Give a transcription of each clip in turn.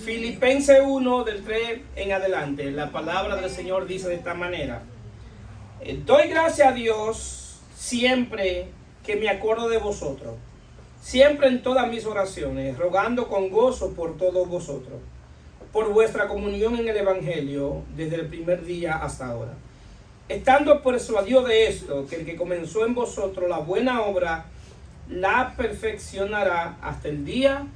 Filipenses 1, del 3 en adelante, la palabra del Señor dice de esta manera: doy gracias a Dios siempre que me acuerdo de vosotros, siempre en todas mis oraciones, rogando con gozo por todos vosotros, por vuestra comunión en el Evangelio desde el primer día hasta ahora, estando persuadido de esto, que el que comenzó en vosotros la buena obra la perfeccionará hasta el día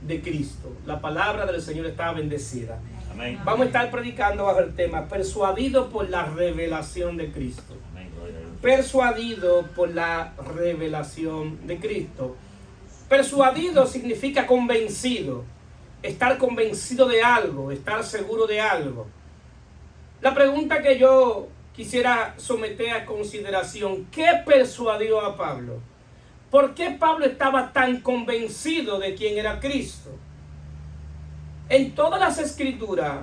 de Cristo. La palabra del Señor está bendecida. Amén. Vamos a estar predicando bajo el tema persuadido por la revelación de Cristo. Amén. Persuadido por la revelación de Cristo. Persuadido significa convencido, estar convencido de algo, estar seguro de algo. La pregunta que yo quisiera someter a consideración: ¿qué persuadió a Pablo? ¿Por qué Pablo estaba tan convencido de quién era Cristo? En todas las escrituras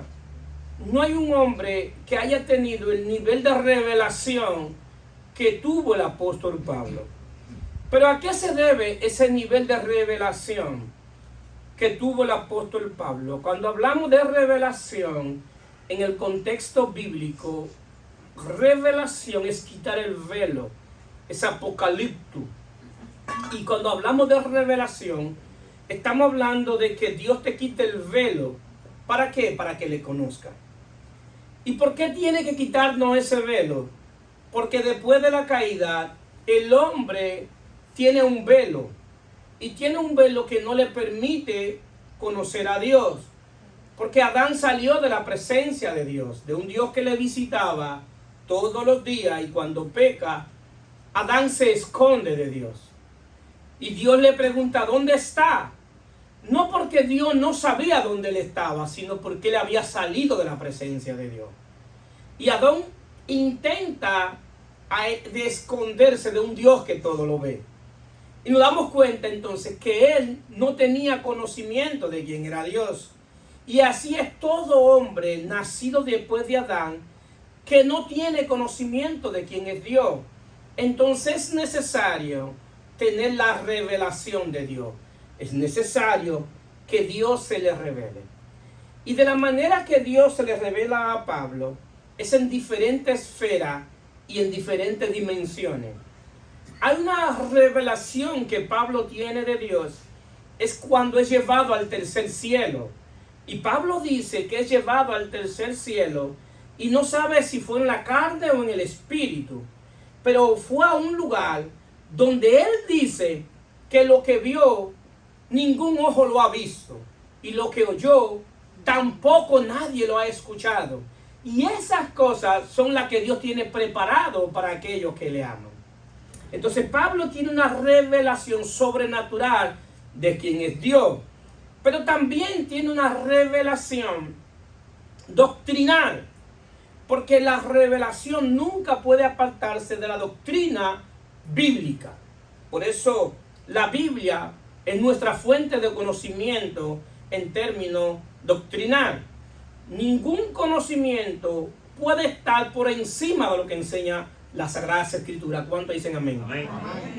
no hay un hombre que haya tenido el nivel de revelación que tuvo el apóstol Pablo. Pero ¿a qué se debe ese nivel de revelación que tuvo el apóstol Pablo? Cuando hablamos de revelación en el contexto bíblico, revelación es quitar el velo, es apocalipto. Y cuando hablamos de revelación, estamos hablando de que Dios te quite el velo. ¿Para qué? Para que le conozca. ¿Y por qué tiene que quitarnos ese velo? Porque después de la caída, el hombre tiene un velo. Y tiene un velo que no le permite conocer a Dios. Porque Adán salió de la presencia de Dios, de un Dios que le visitaba todos los días. Y cuando peca, Adán se esconde de Dios. Y Dios le pregunta: ¿dónde está? No porque Dios no sabía dónde él estaba, sino porque él había salido de la presencia de Dios. Y Adán intenta de esconderse de un Dios que todo lo ve. Y nos damos cuenta entonces que él no tenía conocimiento de quién era Dios. Y así es todo hombre nacido después de Adán, que no tiene conocimiento de quién es Dios. Entonces es necesario tener la revelación de Dios. Es necesario que Dios se le revele. Y de la manera que Dios se le revela a Pablo es en diferentes esferas y en diferentes dimensiones. Hay una revelación que Pablo tiene de Dios, es cuando es llevado al tercer cielo. Y Pablo dice que es llevado al tercer cielo y no sabe si fue en la carne o en el espíritu, pero fue a un lugar donde él dice que lo que vio ningún ojo lo ha visto, y lo que oyó tampoco nadie lo ha escuchado. Y esas cosas son las que Dios tiene preparado para aquellos que le aman. Entonces Pablo tiene una revelación sobrenatural de quién es Dios, pero también tiene una revelación doctrinal, porque la revelación nunca puede apartarse de la doctrina bíblica. Por eso la Biblia es nuestra fuente de conocimiento en términos doctrinal. Ningún conocimiento puede estar por encima de lo que enseña la Sagrada Escritura. ¿Cuántos dicen amén? Amén.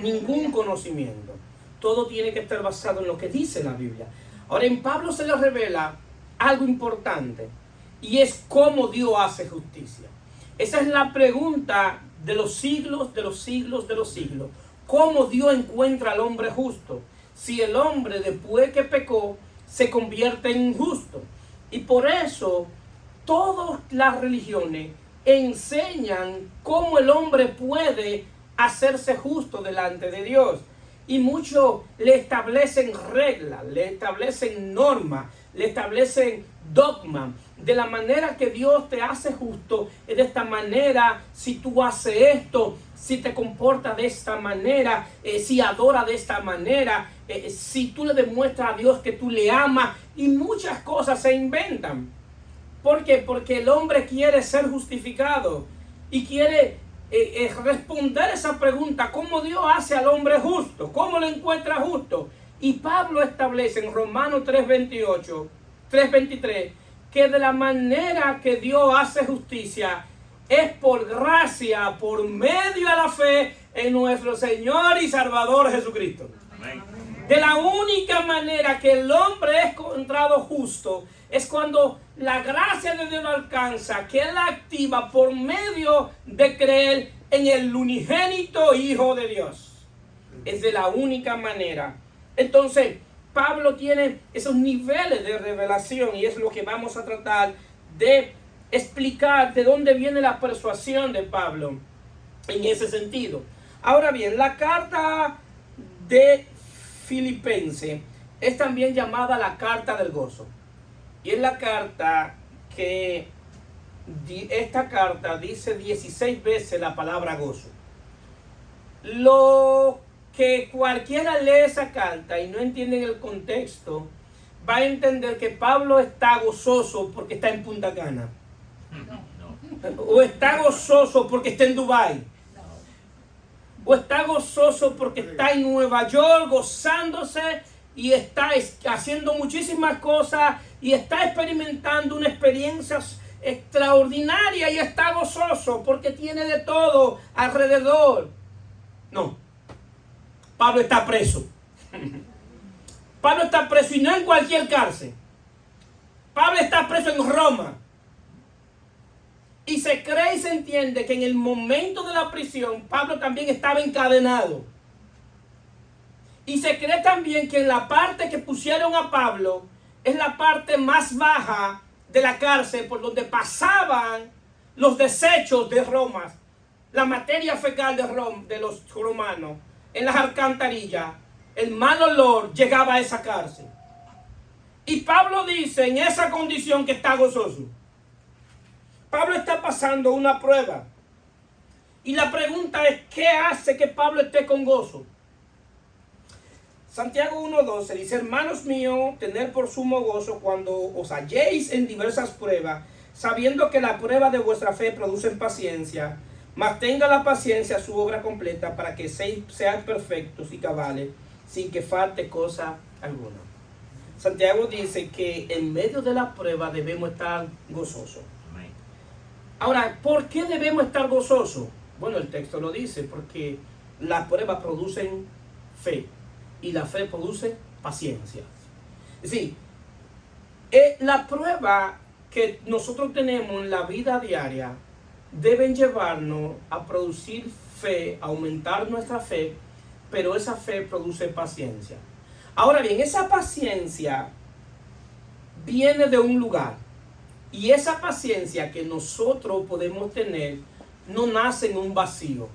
Ningún conocimiento. Todo tiene que estar basado en lo que dice la Biblia. Ahora, en Pablo se le revela algo importante, y es cómo Dios hace justicia. Esa es la pregunta de los siglos, de los siglos, de los siglos. ¿Cómo Dios encuentra al hombre justo? Si el hombre, después que pecó, se convierte en injusto. Y por eso todas las religiones enseñan cómo el hombre puede hacerse justo delante de Dios. Y muchos le establecen reglas, le establecen normas, le establecen dogmas. De la manera que Dios te hace justo es de esta manera. Si tú haces esto, si te comportas de esta manera, si adoras de esta manera, si tú le demuestras a Dios que tú le amas, y muchas cosas se inventan. ¿Por qué? Porque el hombre quiere ser justificado y quiere responder esa pregunta: ¿cómo Dios hace al hombre justo? ¿Cómo lo encuentra justo? Y Pablo establece en Romanos 3:23 que de la manera que Dios hace justicia es por gracia, por medio de la fe en nuestro Señor y Salvador Jesucristo. Amén. De la única manera que el hombre es encontrado justo es cuando la gracia de Dios lo alcanza, que Él la activa por medio de creer en el unigénito Hijo de Dios. Es de la única manera. Entonces, Pablo tiene esos niveles de revelación y es lo que vamos a tratar de explicar de dónde viene la persuasión de Pablo en ese sentido. Ahora bien, la carta de Filipenses es también llamada la carta del gozo. Y es la carta que, esta carta dice 16 veces la palabra gozo. Lo que cualquiera lee esa carta y no entiende el contexto, va a entender que Pablo está gozoso porque está en Punta Cana. O está gozoso porque está en Dubái. O está gozoso porque está en Nueva York gozándose y está haciendo muchísimas cosas y está experimentando una experiencia extraordinaria y está gozoso porque tiene de todo alrededor. No. Pablo está preso. Pablo está preso y no en cualquier cárcel. Pablo está preso en Roma. Y se cree y se entiende que en el momento de la prisión, Pablo también estaba encadenado. Y se cree también que en la parte que pusieron a Pablo es la parte más baja de la cárcel por donde pasaban los desechos de Roma, la materia fecal de los romanos, en las alcantarillas. El mal olor llegaba a esa cárcel. Y Pablo dice en esa condición que está gozoso. Pablo está pasando una prueba. Y la pregunta es, ¿qué hace que Pablo esté con gozo? Santiago 1:12 dice, hermanos míos, tened por sumo gozo cuando os halléis en diversas pruebas, sabiendo que la prueba de vuestra fe produce paciencia, mas tenga la paciencia su obra completa para que seáis perfectos y cabales, sin que falte cosa alguna. Santiago dice que en medio de la prueba debemos estar gozosos. Ahora, ¿por qué debemos estar gozosos? Bueno, el texto lo dice, porque las pruebas producen fe y la fe produce paciencia. Es decir, la prueba que nosotros tenemos en la vida diaria deben llevarnos a producir fe, aumentar nuestra fe, pero esa fe produce paciencia. Ahora bien, esa paciencia viene de un lugar. Y esa paciencia que nosotros podemos tener no nace en un vacío,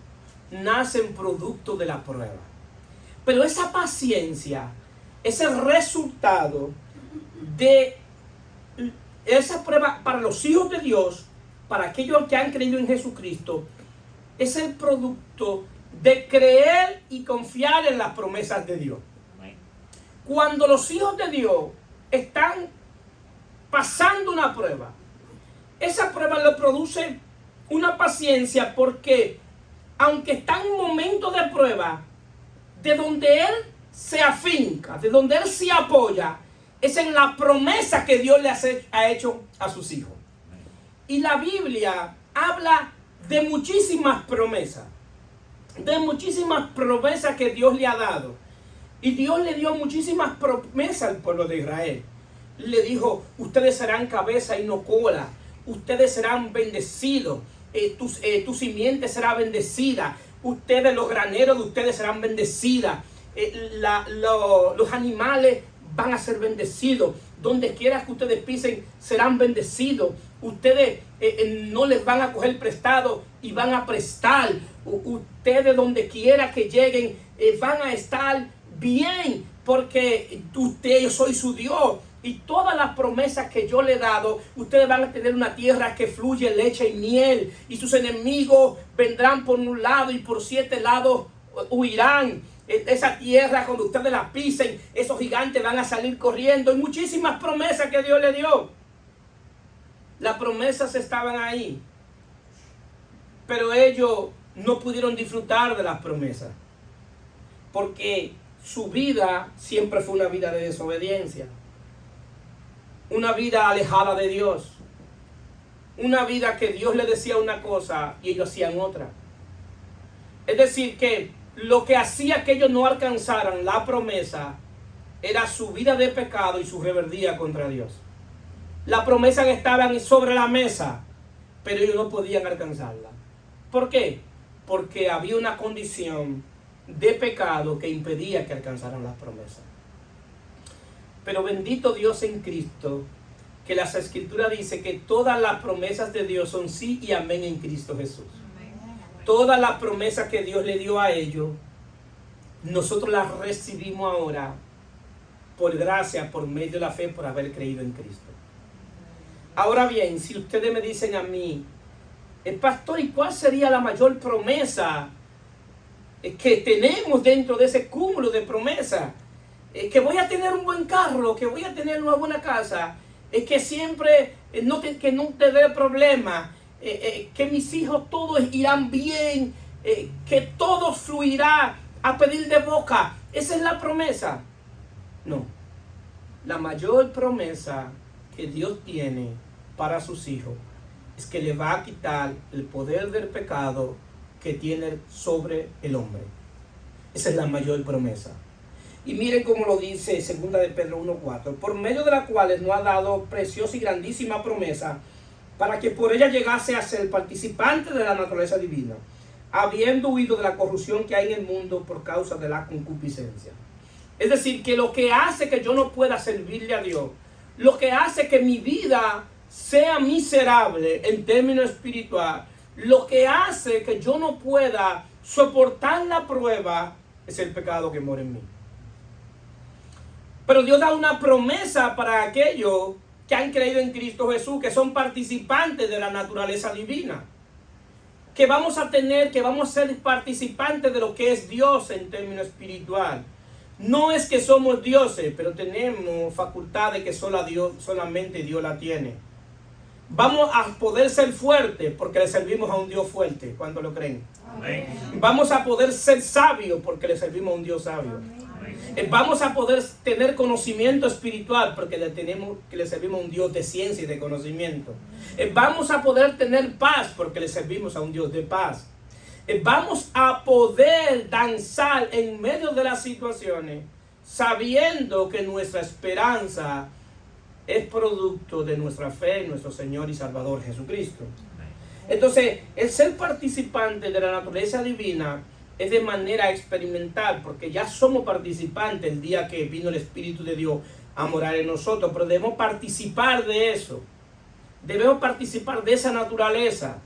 nace en producto de la prueba. Pero esa paciencia es el resultado de esa prueba para los hijos de Dios, para aquellos que han creído en Jesucristo, es el producto de creer y confiar en las promesas de Dios. Cuando los hijos de Dios están pasando una prueba, esa prueba le produce una paciencia porque aunque está en un momento de prueba, de donde él se afinca, de donde él se apoya, es en la promesa que Dios le ha hecho a sus hijos. Y la Biblia habla de muchísimas promesas que Dios le ha dado. Y Dios le dio muchísimas promesas al pueblo de Israel. Le dijo, ustedes serán cabeza y no cola. Ustedes serán bendecidos. Tu simiente será bendecida. Ustedes, los graneros de ustedes serán bendecidas. Los animales van a ser bendecidos. Donde quiera que ustedes pisen, serán bendecidos. Ustedes no les van a coger prestado y van a prestar. Ustedes, donde quiera que lleguen, van a estar bien. Porque yo soy su Dios. Y todas las promesas que yo le he dado, ustedes van a tener una tierra que fluye leche y miel. Y sus enemigos vendrán por un lado y por 7 lados huirán. Esa tierra, cuando ustedes la pisen, esos gigantes van a salir corriendo. Y muchísimas promesas que Dios le dio. Las promesas estaban ahí. Pero ellos no pudieron disfrutar de las promesas. Porque su vida siempre fue una vida de desobediencia. Una vida alejada de Dios. Una vida que Dios le decía una cosa y ellos hacían otra. Es decir, que lo que hacía que ellos no alcanzaran la promesa era su vida de pecado y su rebeldía contra Dios. La promesa que estaban sobre la mesa, pero ellos no podían alcanzarla. ¿Por qué? Porque había una condición de pecado que impedía que alcanzaran las promesas. Pero bendito Dios en Cristo, que las Escrituras dice que todas las promesas de Dios son sí y amén en Cristo Jesús. Todas las promesas que Dios le dio a ellos, nosotros las recibimos ahora por gracia, por medio de la fe, por haber creído en Cristo. Ahora bien, si ustedes me dicen a mí, pastor, ¿y cuál sería la mayor promesa que tenemos dentro de ese cúmulo de promesas? Que voy a tener un buen carro, que voy a tener una buena casa, que siempre que no te dé problema, que mis hijos todos irán bien, que todo fluirá a pedir de boca. ¿Esa es la promesa? No. La mayor promesa que Dios tiene para sus hijos es que le va a quitar el poder del pecado que tiene sobre el hombre. Esa es la mayor promesa. Y miren cómo lo dice 2 de Pedro 1:4, por medio de la cual nos ha dado preciosa y grandísima promesa, para que por ella llegase a ser participante de la naturaleza divina, habiendo huido de la corrupción que hay en el mundo por causa de la concupiscencia. Es decir, que lo que hace que yo no pueda servirle a Dios, lo que hace que mi vida sea miserable en términos espirituales, lo que hace que yo no pueda soportar la prueba, es el pecado que mora en mí. Pero Dios da una promesa para aquellos que han creído en Cristo Jesús, que son participantes de la naturaleza divina. Que vamos a ser participantes de lo que es Dios en términos espiritual. No es que somos dioses, pero tenemos facultades que solamente Dios la tiene. Vamos a poder ser fuertes porque le servimos a un Dios fuerte. ¿Cuánto lo creen? Amén. Vamos a poder ser sabios porque le servimos a un Dios sabio. Vamos a poder tener conocimiento espiritual porque le servimos a un Dios de ciencia y de conocimiento. Vamos a poder tener paz porque le servimos a un Dios de paz. Vamos a poder danzar en medio de las situaciones sabiendo que nuestra esperanza es producto de nuestra fe en nuestro Señor y Salvador Jesucristo. Entonces, el ser participante de la naturaleza divina es de manera experimental, porque ya somos participantes el día que vino el Espíritu de Dios a morar en nosotros, pero debemos participar de eso. Debemos participar de esa naturaleza.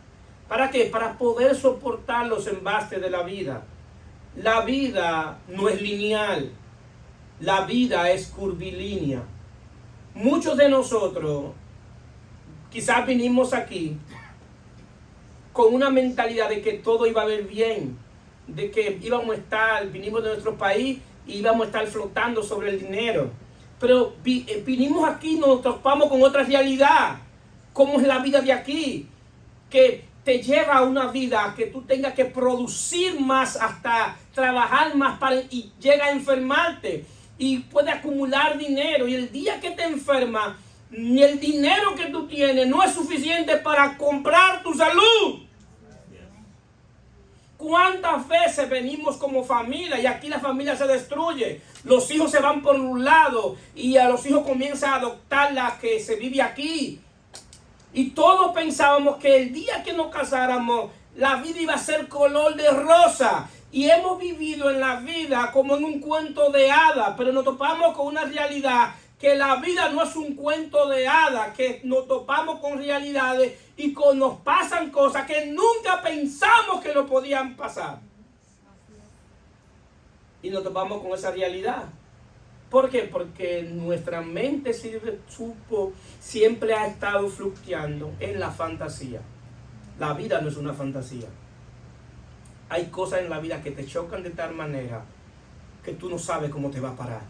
¿Para qué? Para poder soportar los embastes de la vida. La vida no es lineal. La vida es curvilínea. Muchos de nosotros quizás vinimos aquí con una mentalidad de que todo iba a ir bien, de que vinimos de nuestro país y íbamos a estar flotando sobre el dinero. Pero vinimos aquí y nos topamos con otra realidad. ¿Cómo es la vida de aquí? Que te lleva a una vida que tú tengas que producir más, hasta trabajar más y llega a enfermarte y puede acumular dinero, y el día que te enfermas, ni el dinero que tú tienes no es suficiente para comprar tu salud. ¿Cuántas veces venimos como familia y aquí la familia se destruye? Los hijos se van por un lado y a los hijos comienza a adoptar la que se vive aquí. Y todos pensábamos que el día que nos casáramos la vida iba a ser color de rosa. Y hemos vivido en la vida como en un cuento de hadas, pero nos topamos con una realidad que la vida no es un cuento de hadas, que nos topamos con realidades y nos pasan cosas que nunca pensamos que nos podían pasar. Y nos topamos con esa realidad. ¿Por qué? Porque nuestra mente siempre ha estado fluctuando en la fantasía. La vida no es una fantasía. Hay cosas en la vida que te chocan de tal manera que tú no sabes cómo te va a parar.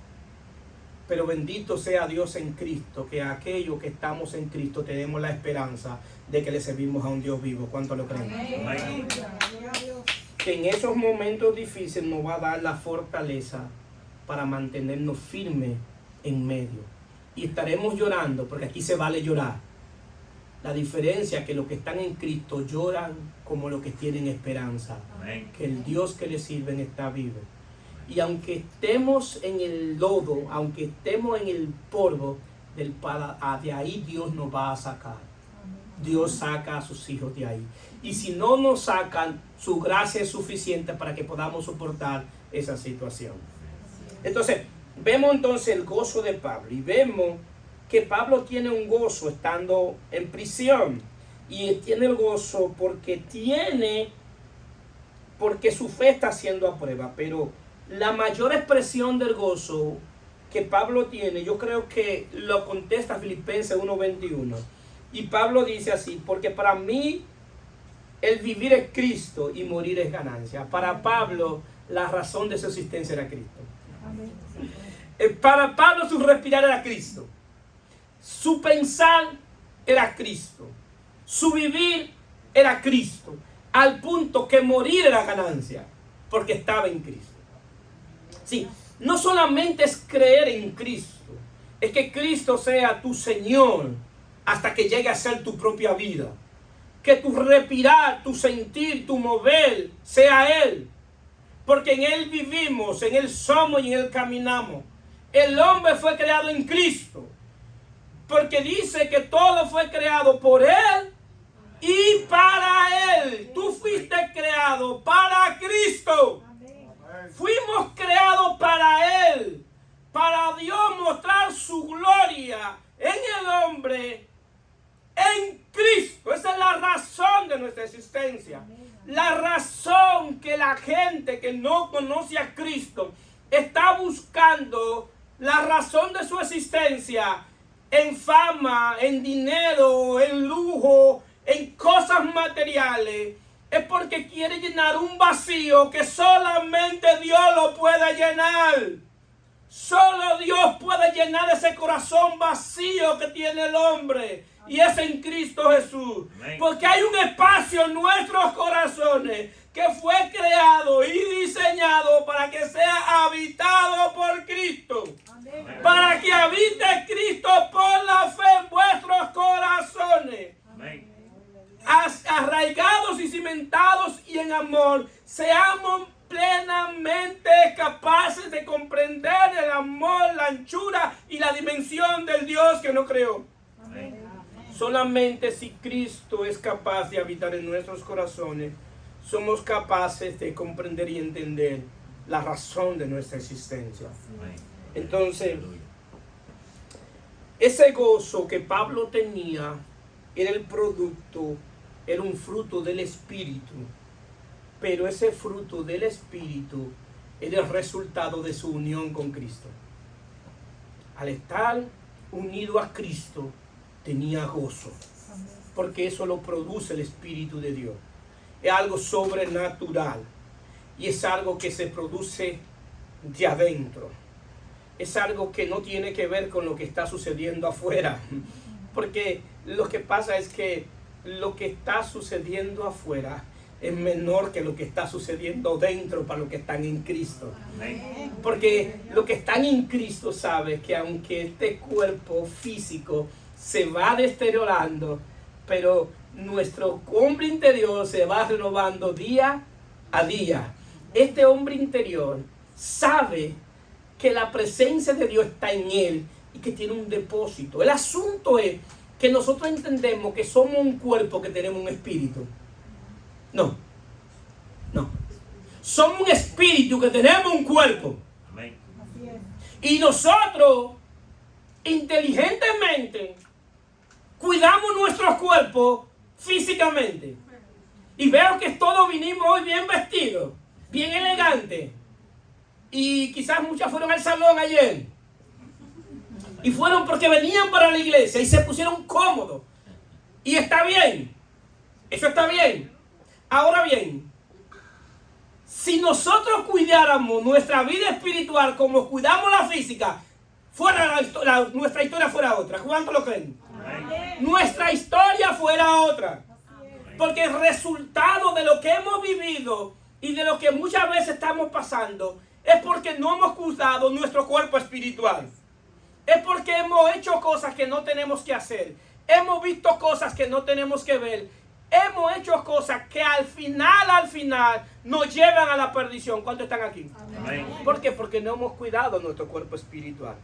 Pero bendito sea Dios en Cristo, que aquellos que estamos en Cristo tenemos la esperanza de que le servimos a un Dios vivo. ¿Cuánto lo creen? Amén. Que en esos momentos difíciles nos va a dar la fortaleza para mantenernos firmes en medio. Y estaremos llorando, porque aquí se vale llorar. La diferencia es que los que están en Cristo lloran como los que tienen esperanza. Amén. Que el Dios que les sirven está vivo. Y aunque estemos en el lodo, aunque estemos en el polvo, de ahí Dios nos va a sacar. Dios saca a sus hijos de ahí. Y si no nos sacan, su gracia es suficiente para que podamos soportar esa situación. Entonces, vemos entonces el gozo de Pablo. Y vemos que Pablo tiene un gozo estando en prisión. Y tiene el gozo porque su fe está siendo a prueba. Pero la mayor expresión del gozo que Pablo tiene, yo creo que lo contesta Filipenses 1:21. Y Pablo dice así: porque para mí el vivir es Cristo y morir es ganancia. Para Pablo la razón de su existencia era Cristo. Para Pablo su respirar era Cristo. Su pensar era Cristo. Su vivir era Cristo. Al punto que morir era ganancia, porque estaba en Cristo. Sí, no solamente es creer en Cristo, es que Cristo sea tu Señor hasta que llegue a ser tu propia vida. Que tu respirar, tu sentir, tu mover sea Él. Porque en Él vivimos, en Él somos y en Él caminamos. El hombre fue creado en Cristo. Porque dice que todo fue creado por Él y para Él. Tú fuiste creado para Cristo. Fuimos creados para Él. Para Dios mostrar su gloria en el hombre, en Cristo. Esa es la razón de nuestra existencia. La razón que la gente que no conoce a Cristo está buscando, la razón de su existencia en fama, en dinero, en lujo, en cosas materiales, es porque quiere llenar un vacío que solamente Dios lo puede llenar. Solo Dios puede llenar ese corazón vacío que tiene el hombre. Y es en Cristo Jesús. Porque hay un espacio en nuestros corazones que fue creado y diseñado para que sea habitado por Cristo. Amén. Para que habite Cristo por la fe en vuestros corazones. Amén. Arraigados y cimentados y en amor, seamos plenamente capaces de comprender el amor, la anchura y la dimensión del Dios que nos creó. Amén. Solamente si Cristo es capaz de habitar en nuestros corazones, somos capaces de comprender y entender la razón de nuestra existencia. Entonces, ese gozo que Pablo tenía era el producto, era un fruto del Espíritu. Pero ese fruto del Espíritu era el resultado de su unión con Cristo. Al estar unido a Cristo, tenía gozo, porque eso lo produce el Espíritu de Dios. Es algo sobrenatural y es algo que se produce de adentro. Es algo que no tiene que ver con lo que está sucediendo afuera, porque lo que pasa es que lo que está sucediendo afuera es menor que lo que está sucediendo dentro para los que están en Cristo. Porque los que están en Cristo saben que aunque este cuerpo físico se va deteriorando, pero nuestro hombre interior se va renovando día a día. Este hombre interior sabe que la presencia de Dios está en él y que tiene un depósito. El asunto es que nosotros entendemos que somos un cuerpo que tenemos un espíritu. No. Somos un espíritu que tenemos un cuerpo. Amén. Y nosotros, inteligentemente, cuidamos nuestros cuerpos físicamente. Y veo que todos vinimos hoy bien vestidos, bien elegantes. Y quizás muchas fueron al salón ayer. Y fueron porque venían para la iglesia y se pusieron cómodos. Y está bien. Eso está bien. Ahora bien, si nosotros cuidáramos nuestra vida espiritual como cuidamos la física, nuestra historia fuera otra. ¿Cuánto lo creen? Amén. Nuestra historia fuera otra. Porque el resultado de lo que hemos vivido y de lo que muchas veces estamos pasando es porque no hemos cuidado nuestro cuerpo espiritual. Es porque hemos hecho cosas que no tenemos que hacer. Hemos visto cosas que no tenemos que ver. hemos hecho cosas que al final nos llevan a la perdición. ¿Cuántos están aquí? Amén. ¿Por qué? Porque no hemos cuidado nuestro cuerpo espiritual.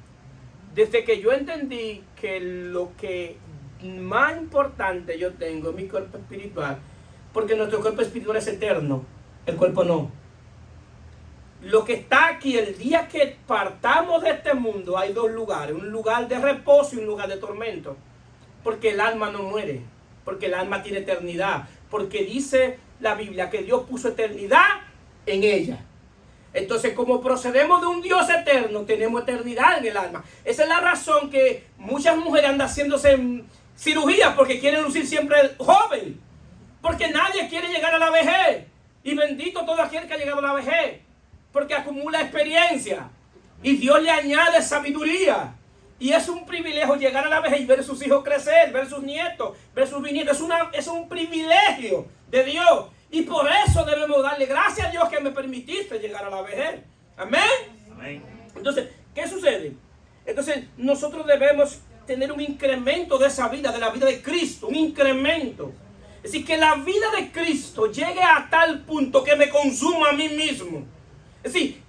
Desde que yo entendí que lo que más importante yo tengo es mi cuerpo espiritual, porque nuestro cuerpo espiritual es eterno, el cuerpo no. Lo que está aquí, el día que partamos de este mundo, hay dos lugares, un lugar de reposo y un lugar de tormento, porque el alma no muere, porque el alma tiene eternidad, porque dice la Biblia que Dios puso eternidad en ella. Entonces, como procedemos de un Dios eterno, tenemos eternidad en el alma. Esa es la razón que muchas mujeres andan haciéndose cirugías porque quieren lucir siempre joven, porque nadie quiere llegar a la vejez, y bendito todo aquel que ha llegado a la vejez, porque acumula experiencia y Dios le añade sabiduría. Y es un privilegio llegar a la vejez y ver a sus hijos crecer, ver a sus nietos, ver a sus bisnietos. Es un privilegio de Dios. Y por eso debemos darle gracias a Dios que me permitiste llegar a la vejez. Amén. Amén. Entonces, ¿qué sucede? Entonces, nosotros debemos tener un incremento de esa vida, de la vida de Cristo, un incremento. Es decir, que la vida de Cristo llegue a tal punto que me consuma a mí mismo. Es decir,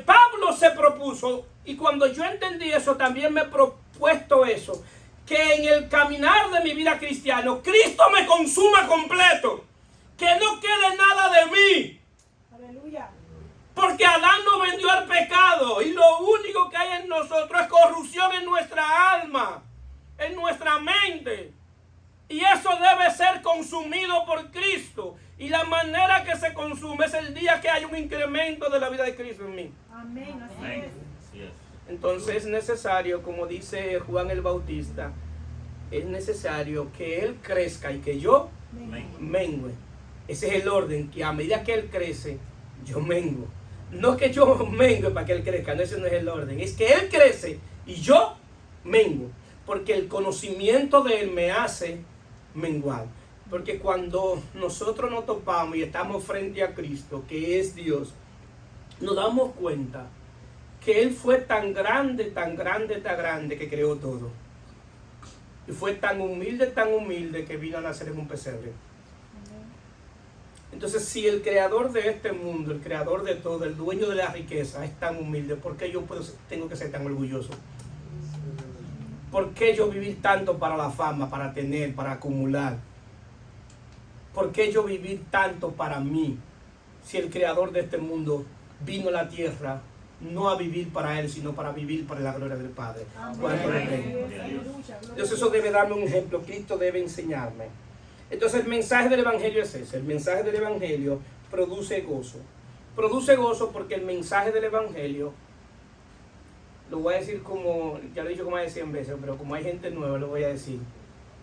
Pablo se propuso, y cuando yo entendí eso, también me he propuesto eso, que en el caminar de mi vida cristiana, Cristo me consuma completo, que no quede nada de mí. Aleluya. Porque Adán nos vendió al pecado, y lo único que hay en nosotros es corrupción en nuestra alma, en nuestra mente. Y eso debe ser consumido por Cristo. Y la manera que se consume es el día que hay un incremento de la vida de Cristo en mí. Amén. Así Amén. es. Así es. Entonces es necesario, como dice Juan el Bautista, es necesario que Él crezca y que yo Amén. mengue. Ese es el orden, que a medida que Él crece, yo mengo. No que yo mengue para que Él crezca, no, ese no es el orden. Es que Él crece y yo mengo. Porque el conocimiento de Él me hace menguar. Porque cuando nosotros nos topamos y estamos frente a Cristo, que es Dios, nos damos cuenta que Él fue tan grande, tan grande, tan grande que creó todo. Y fue tan humilde que vino a nacer en un pesebre. Entonces, si el creador de este mundo, el creador de todo, el dueño de la riqueza es tan humilde, ¿por qué yo tengo que ser tan orgulloso? ¿Por qué yo vivir tanto para la fama, para tener, para acumular? ¿Por qué yo vivir tanto para mí? Si el creador de este mundo vino a la tierra no a vivir para Él, sino para vivir para la gloria del Padre. ¿Cuánto lo creen? Entonces eso debe darme un ejemplo. Cristo debe enseñarme. Entonces el mensaje del Evangelio es ese. El mensaje del Evangelio produce gozo. Produce gozo porque el mensaje del Evangelio, lo voy a decir como, ya lo he dicho como más de 100 veces, pero como hay gente nueva lo voy a decir.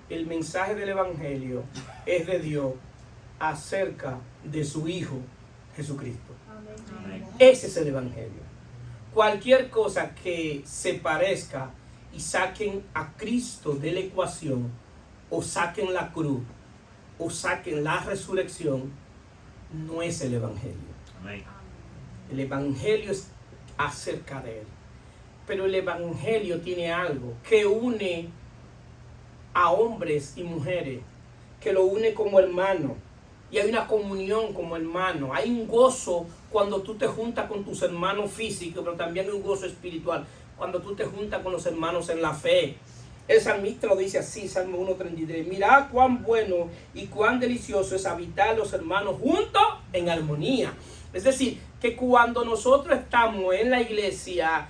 El mensaje del Evangelio es de Dios acerca de su Hijo Jesucristo. Amén. Ese es el Evangelio. Cualquier cosa que se parezca y saquen a Cristo de la ecuación, o saquen la cruz, o saquen la resurrección, no es el Evangelio. Amén. El Evangelio es acerca de Él. Pero el Evangelio tiene algo que une a hombres y mujeres, que lo une como hermano. Y hay una comunión como hermano. Hay un gozo cuando tú te juntas con tus hermanos físicos, pero también hay un gozo espiritual cuando tú te juntas con los hermanos en la fe. El salmista lo dice así, Salmo 1:33. Mirad cuán bueno y cuán delicioso es habitar los hermanos juntos en armonía. Es decir, que cuando nosotros estamos en la iglesia,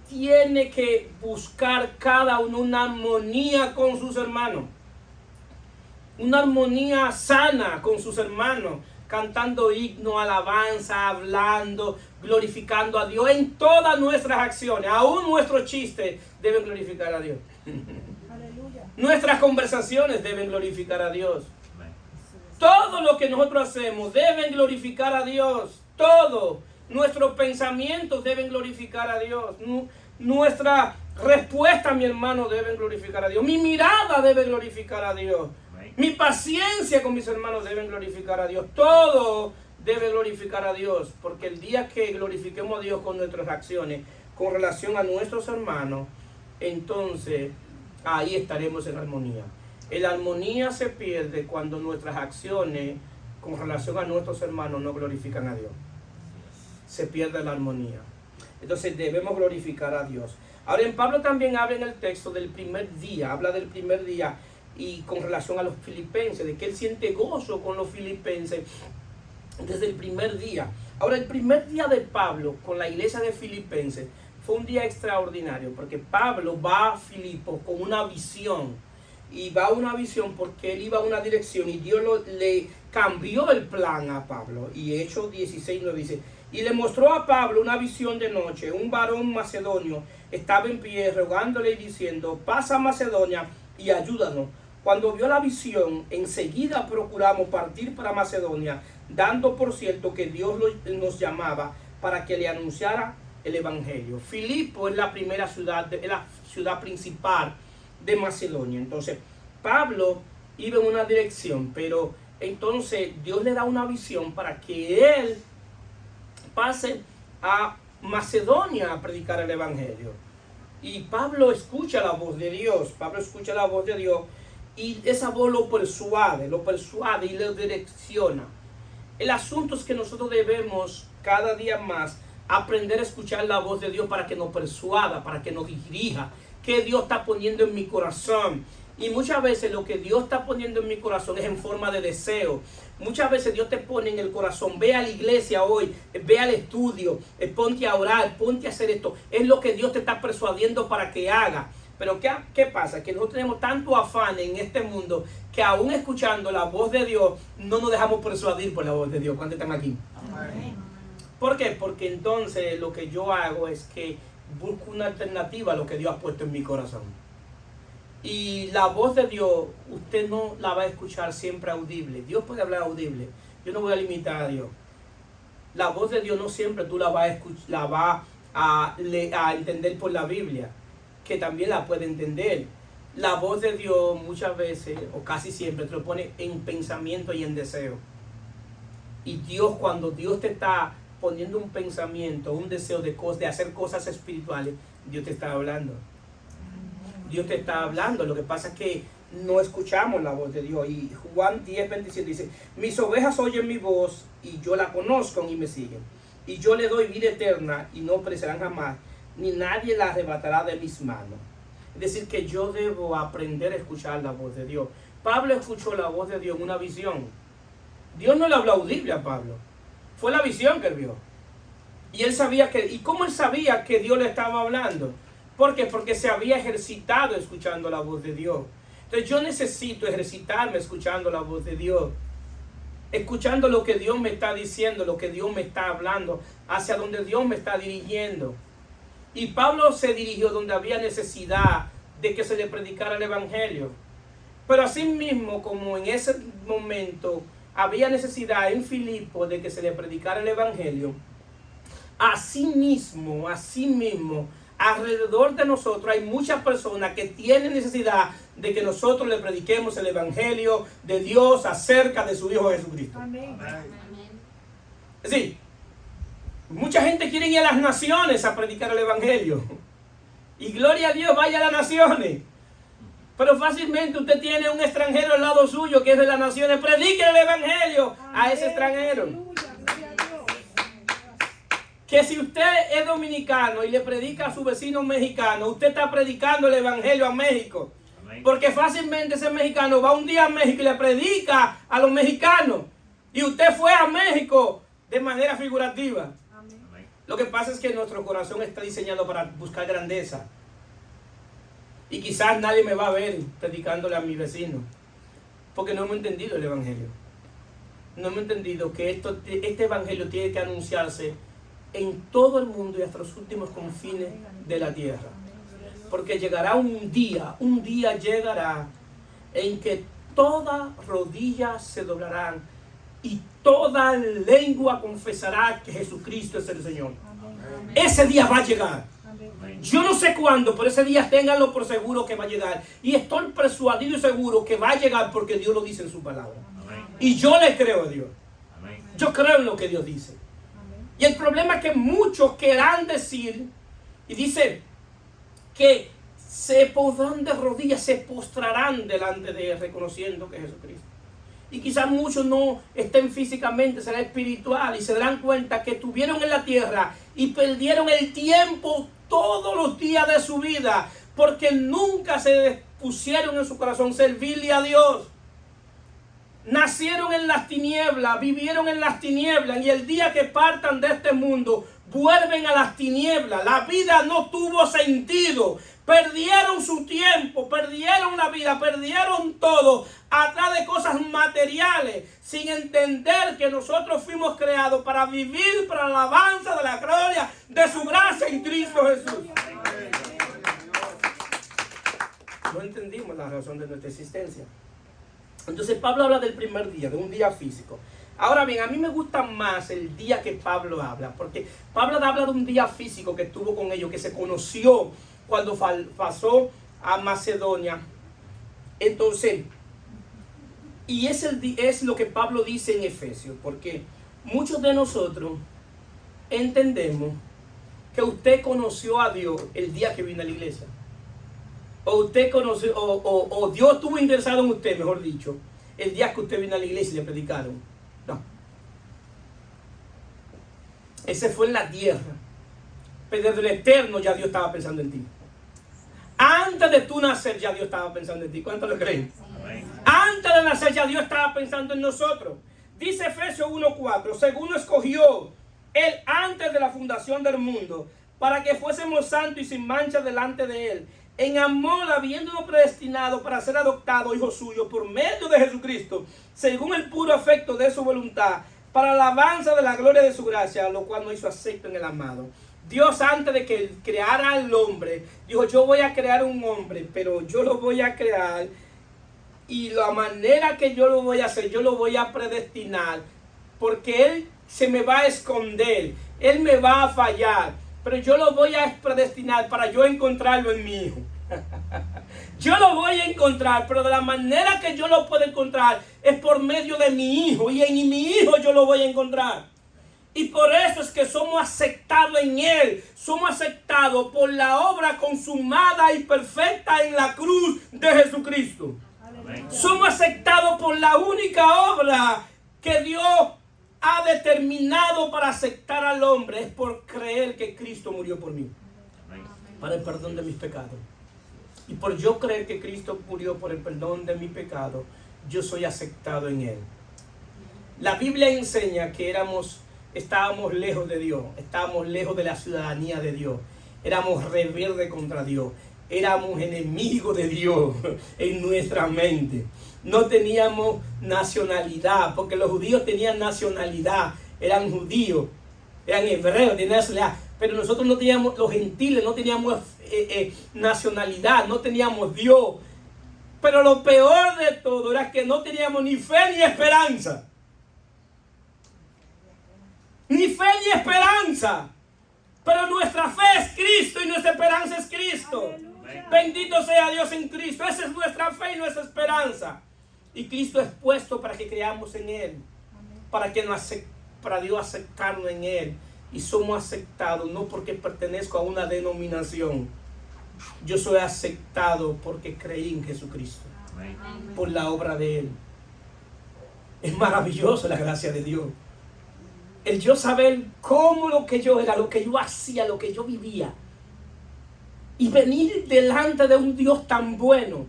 tiene que buscar cada uno una armonía con sus hermanos. Una armonía sana con sus hermanos, cantando himnos, alabanza, hablando, glorificando a Dios en todas nuestras acciones. Aún nuestros chistes deben glorificar a Dios. Aleluya. Nuestras conversaciones deben glorificar a Dios. Amén. Todo lo que nosotros hacemos deben glorificar a Dios. Todo. Nuestros pensamientos deben glorificar a Dios. Nuestra respuesta, mi hermano, deben glorificar a Dios. Mi mirada debe glorificar a Dios. Mi paciencia con mis hermanos deben glorificar a Dios. Todo debe glorificar a Dios. Porque el día que glorifiquemos a Dios con nuestras acciones, con relación a nuestros hermanos, entonces ahí estaremos en armonía. La armonía se pierde cuando nuestras acciones con relación a nuestros hermanos no glorifican a Dios. Se pierde la armonía. Entonces debemos glorificar a Dios. Ahora en Pablo también habla en el texto del primer día, habla del primer día y con relación a los filipenses, de que él siente gozo con los filipenses desde el primer día. Ahora el primer día de Pablo con la iglesia de Filipenses fue un día extraordinario, porque Pablo va a Filipos con una visión, y va a una visión porque él iba a una dirección y Dios le cambió el plan a Pablo. Y Hechos 16 nos dice: y le mostró a Pablo una visión de noche, un varón macedonio estaba en pie rogándole y diciendo: pasa a Macedonia y ayúdanos. Cuando vio la visión, enseguida procuramos partir para Macedonia, dando por cierto que Dios nos llamaba para que le anunciara el evangelio. Filipo es la primera ciudad, es la ciudad principal de Macedonia. Entonces Pablo iba en una dirección, pero entonces Dios le da una visión para que él pase a Macedonia a predicar el evangelio. Y Pablo escucha la voz de Dios. Pablo escucha la voz de Dios y esa voz lo persuade y lo direcciona. El asunto es que nosotros debemos cada día más aprender a escuchar la voz de Dios para que nos persuada, para que nos dirija. ¿Qué Dios está poniendo en mi corazón? Y muchas veces lo que Dios está poniendo en mi corazón es en forma de deseo. Muchas veces Dios te pone en el corazón: ve a la iglesia hoy, ve al estudio, ponte a orar, ponte a hacer esto. Es lo que Dios te está persuadiendo para que haga. Pero ¿qué pasa? Que nosotros tenemos tanto afán en este mundo que aún escuchando la voz de Dios no nos dejamos persuadir por la voz de Dios. ¿Cuántos están aquí? Amén. ¿Por qué? Porque entonces lo que yo hago es que busco una alternativa a lo que Dios ha puesto en mi corazón. Y la voz de Dios, usted no la va a escuchar siempre audible. Dios puede hablar audible. Yo no voy a limitar a Dios. La voz de Dios no siempre tú la vas a escuchar, la vas a entender por la Biblia, que también la puede entender. La voz de Dios muchas veces, o casi siempre, te lo pone en pensamiento y en deseo. Y Dios, cuando Dios te está poniendo un pensamiento, un deseo de hacer cosas espirituales, Dios te está hablando. Dios te está hablando. Lo que pasa es que no escuchamos la voz de Dios. Y Juan 10:27 dice: mis ovejas oyen mi voz y yo la conozco y me siguen. Y yo le doy vida eterna y no perecerán jamás, ni nadie la arrebatará de mis manos. Es decir, que yo debo aprender a escuchar la voz de Dios. Pablo escuchó la voz de Dios en una visión. Dios no le habló audible a Pablo. Fue la visión que él vio. Y él sabía que... ¿Y cómo él sabía que Dios le estaba hablando? ¿Por qué? Porque se había ejercitado escuchando la voz de Dios. Entonces yo necesito ejercitarme escuchando la voz de Dios. Escuchando lo que Dios me está diciendo, lo que Dios me está hablando, hacia donde Dios me está dirigiendo. Y Pablo se dirigió donde había necesidad de que se le predicara el evangelio. Pero así mismo, como en ese momento había necesidad en Filipo de que se le predicara el evangelio, así mismo, alrededor de nosotros hay muchas personas que tienen necesidad de que nosotros le prediquemos el evangelio de Dios acerca de su Hijo Jesucristo. Amén. Sí. Mucha gente quiere ir a las naciones a predicar el evangelio. Y gloria a Dios, vaya a las naciones. Pero fácilmente usted tiene un extranjero al lado suyo que es de las naciones. Predique el evangelio a ese extranjero. Que si usted es dominicano y le predica a su vecino mexicano, usted está predicando el evangelio a México. Porque fácilmente ese mexicano va un día a México y le predica a los mexicanos. Y usted fue a México de manera figurativa. Lo que pasa es que nuestro corazón está diseñado para buscar grandeza. Y quizás nadie me va a ver predicándole a mi vecino. Porque no hemos entendido el evangelio. No hemos entendido que este evangelio tiene que anunciarse en todo el mundo y hasta los últimos confines de la tierra. Porque llegará un día llegará en que toda rodilla se doblarán y toda lengua confesará que Jesucristo es el Señor. Amén. Ese día va a llegar. Amén. Yo no sé cuándo, pero ese día ténganlo por seguro que va a llegar. Y estoy persuadido y seguro que va a llegar porque Dios lo dice en su palabra. Amén. Y yo le creo a Dios. Amén. Yo creo en lo que Dios dice. Amén. Y el problema es que muchos querrán decir, y dice que se pondrán de rodillas, se postrarán delante de Él, reconociendo que es Jesucristo. Y quizás muchos no estén físicamente, será espiritual, y se darán cuenta que estuvieron en la tierra y perdieron el tiempo todos los días de su vida, porque nunca se pusieron en su corazón servirle a Dios. Nacieron en las tinieblas, vivieron en las tinieblas, y el día que partan de este mundo, vuelven a las tinieblas. La vida no tuvo sentido. Perdieron su tiempo, perdieron la vida, perdieron todo atrás de cosas materiales, sin entender que nosotros fuimos creados para vivir para la alabanza de la gloria de su gracia en Cristo Jesús. No entendimos la razón de nuestra existencia. Entonces Pablo habla del primer día, de un día físico. Ahora bien, a mí me gusta más el día que Pablo habla, porque Pablo habla de un día físico que estuvo con ellos, que se conoció cuando pasó a Macedonia. Entonces, y es lo que Pablo dice en Efesios, porque muchos de nosotros entendemos que usted conoció a Dios el día que vino a la iglesia. O usted conoció, o Dios estuvo interesado en usted, mejor dicho, el día que usted vino a la iglesia y le predicaron. No. Ese fue en la tierra. Pero desde el eterno ya Dios estaba pensando en ti. Antes de tú nacer ya Dios estaba pensando en ti. ¿Cuántos lo creen? Amén. Antes de nacer ya Dios estaba pensando en nosotros. Dice Efesios 1:4, según lo escogió Él antes de la fundación del mundo, para que fuésemos santos y sin mancha delante de Él, en amor habiéndonos predestinado para ser adoptados hijos suyos por medio de Jesucristo, según el puro afecto de su voluntad, para la alabanza de la gloria de su gracia, lo cual nos hizo acepto en el amado. Dios, antes de que creara al hombre, dijo: yo voy a crear un hombre, pero yo lo voy a crear, y la manera que yo lo voy a hacer, yo lo voy a predestinar, porque Él se me va a esconder, Él me va a fallar, pero yo lo voy a predestinar para yo encontrarlo en mi hijo. Yo lo voy a encontrar, pero de la manera que yo lo puedo encontrar es por medio de mi hijo, y en mi hijo yo lo voy a encontrar. Y por eso es que somos aceptados en Él. Somos aceptados por la obra consumada y perfecta en la cruz de Jesucristo. Amén. Somos aceptados por la única obra que Dios ha determinado para aceptar al hombre. Es por creer que Cristo murió por mí, para el perdón de mis pecados. Y por yo creer que Cristo murió por el perdón de mi pecado, yo soy aceptado en Él. La Biblia enseña que estábamos lejos de Dios, estábamos lejos de la ciudadanía de Dios, éramos rebeldes contra Dios, éramos enemigos de Dios en nuestra mente. No teníamos nacionalidad, porque los judíos tenían nacionalidad, eran judíos, eran hebreos, tenían nacionalidad. Pero nosotros no teníamos, los gentiles no teníamos nacionalidad, no teníamos Dios. Pero lo peor de todo era que no teníamos ni fe ni esperanza. Ni fe ni esperanza. Pero nuestra fe es Cristo y nuestra esperanza es Cristo. Aleluya. Bendito sea Dios en Cristo. Esa es nuestra fe y nuestra esperanza. Y Cristo es puesto para que creamos en Él. Para Dios aceptarnos en Él. Y somos aceptados no porque pertenezco a una denominación. Yo soy aceptado porque creí en Jesucristo. Amén. Por la obra de Él. Es maravilloso la gracia de Dios. El yo saber cómo lo que yo era, lo que yo hacía, lo que yo vivía. Y venir delante de un Dios tan bueno,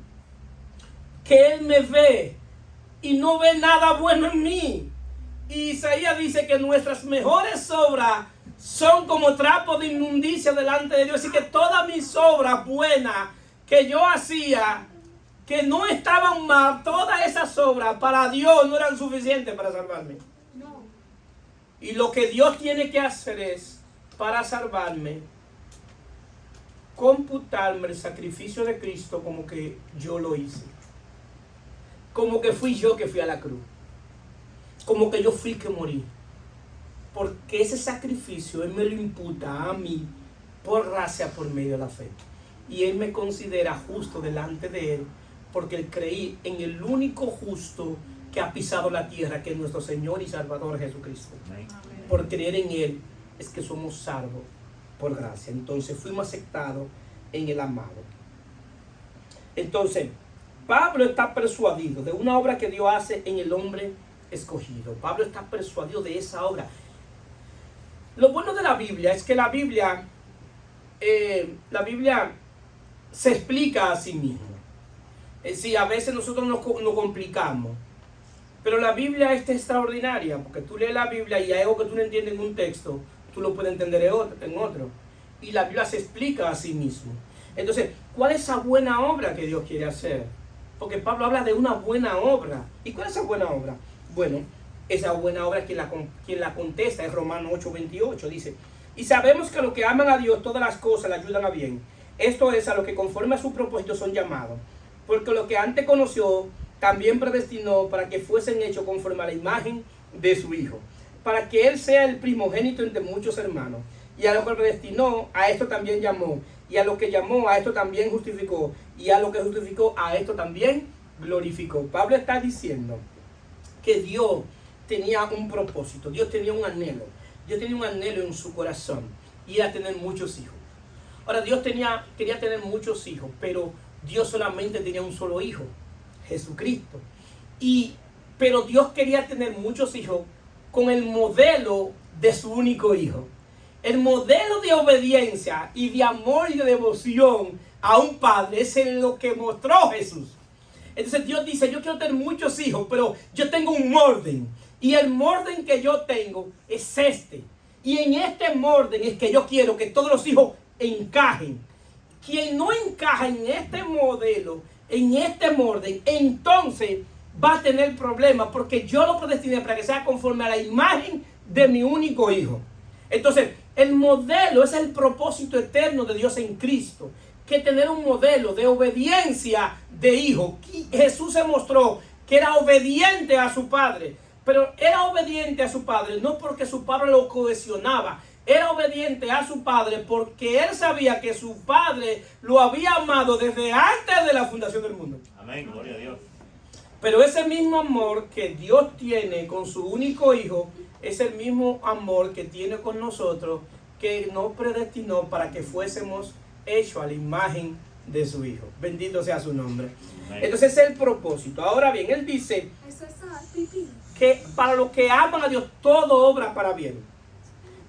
que Él me ve y no ve nada bueno en mí. Y Isaías dice que nuestras mejores obras son como trapos de inmundicia delante de Dios. Así que todas mis obras buenas que yo hacía, que no estaban mal, todas esas obras para Dios no eran suficientes para salvarme. No. Y lo que Dios tiene que hacer es, para salvarme, computarme el sacrificio de Cristo como que yo lo hice. Como que fui yo que fui a la cruz. Como que yo fui que morí. Porque ese sacrificio Él me lo imputa a mí por gracia, por medio de la fe. Y Él me considera justo delante de Él, porque Él creí en el único justo que ha pisado la tierra, que es nuestro Señor y Salvador Jesucristo. Amén. Por creer en Él es que somos salvos por gracia. Entonces fuimos aceptados en el amado. Entonces, Pablo está persuadido de una obra que Dios hace en el hombre escogido. Pablo está persuadido de esa obra. Lo bueno de la Biblia es que la Biblia se explica a sí misma. Sí, a veces nosotros nos complicamos, pero la Biblia es extraordinaria, porque tú lees la Biblia y hay algo que tú no entiendes en un texto, tú lo puedes entender en otro. Y la Biblia se explica a sí mismo. Entonces, ¿cuál es esa buena obra que Dios quiere hacer? Porque Pablo habla de una buena obra. ¿Y cuál es esa buena obra? Bueno, esa buena obra, quien la contesta es Romanos 8:28. Dice, y sabemos que a los que aman a Dios todas las cosas le ayudan a bien. Esto es, a los que conforme a su propósito son llamados. Porque lo que antes conoció, también predestinó para que fuesen hechos conforme a la imagen de su Hijo, para que Él sea el primogénito entre muchos hermanos. Y a lo que predestinó, a esto también llamó. Y a lo que llamó, a esto también justificó. Y a lo que justificó, a esto también glorificó. Pablo está diciendo que Dios tenía un propósito, Dios tenía un anhelo. Dios tenía un anhelo en su corazón, y era tener muchos hijos. Ahora, Dios quería tener muchos hijos, pero Dios solamente tenía un solo hijo, Jesucristo. Pero Dios quería tener muchos hijos con el modelo de su único hijo. El modelo de obediencia y de amor y de devoción a un padre es en lo que mostró Jesús. Entonces Dios dice, yo quiero tener muchos hijos, pero yo tengo un orden. Y el orden que yo tengo es este. Y en este orden es que yo quiero que todos los hijos encajen. Quien no encaja en este modelo, en este orden, entonces va a tener problemas, porque yo lo predestiné para que sea conforme a la imagen de mi único hijo. Entonces, el modelo es el propósito eterno de Dios en Cristo, que tener un modelo de obediencia de hijo. Jesús se mostró que era obediente a su Padre, pero era obediente a su Padre no porque su Padre lo cohesionaba. Era obediente a su Padre porque él sabía que su Padre lo había amado desde antes de la fundación del mundo. Amén, gloria a Dios. Pero ese mismo amor que Dios tiene con su único hijo es el mismo amor que tiene con nosotros, que nos predestinó para que fuésemos hechos a la imagen de su hijo. Bendito sea su nombre. Amén. Entonces es el propósito. Ahora bien, él dice que para los que aman a Dios todo obra para bien.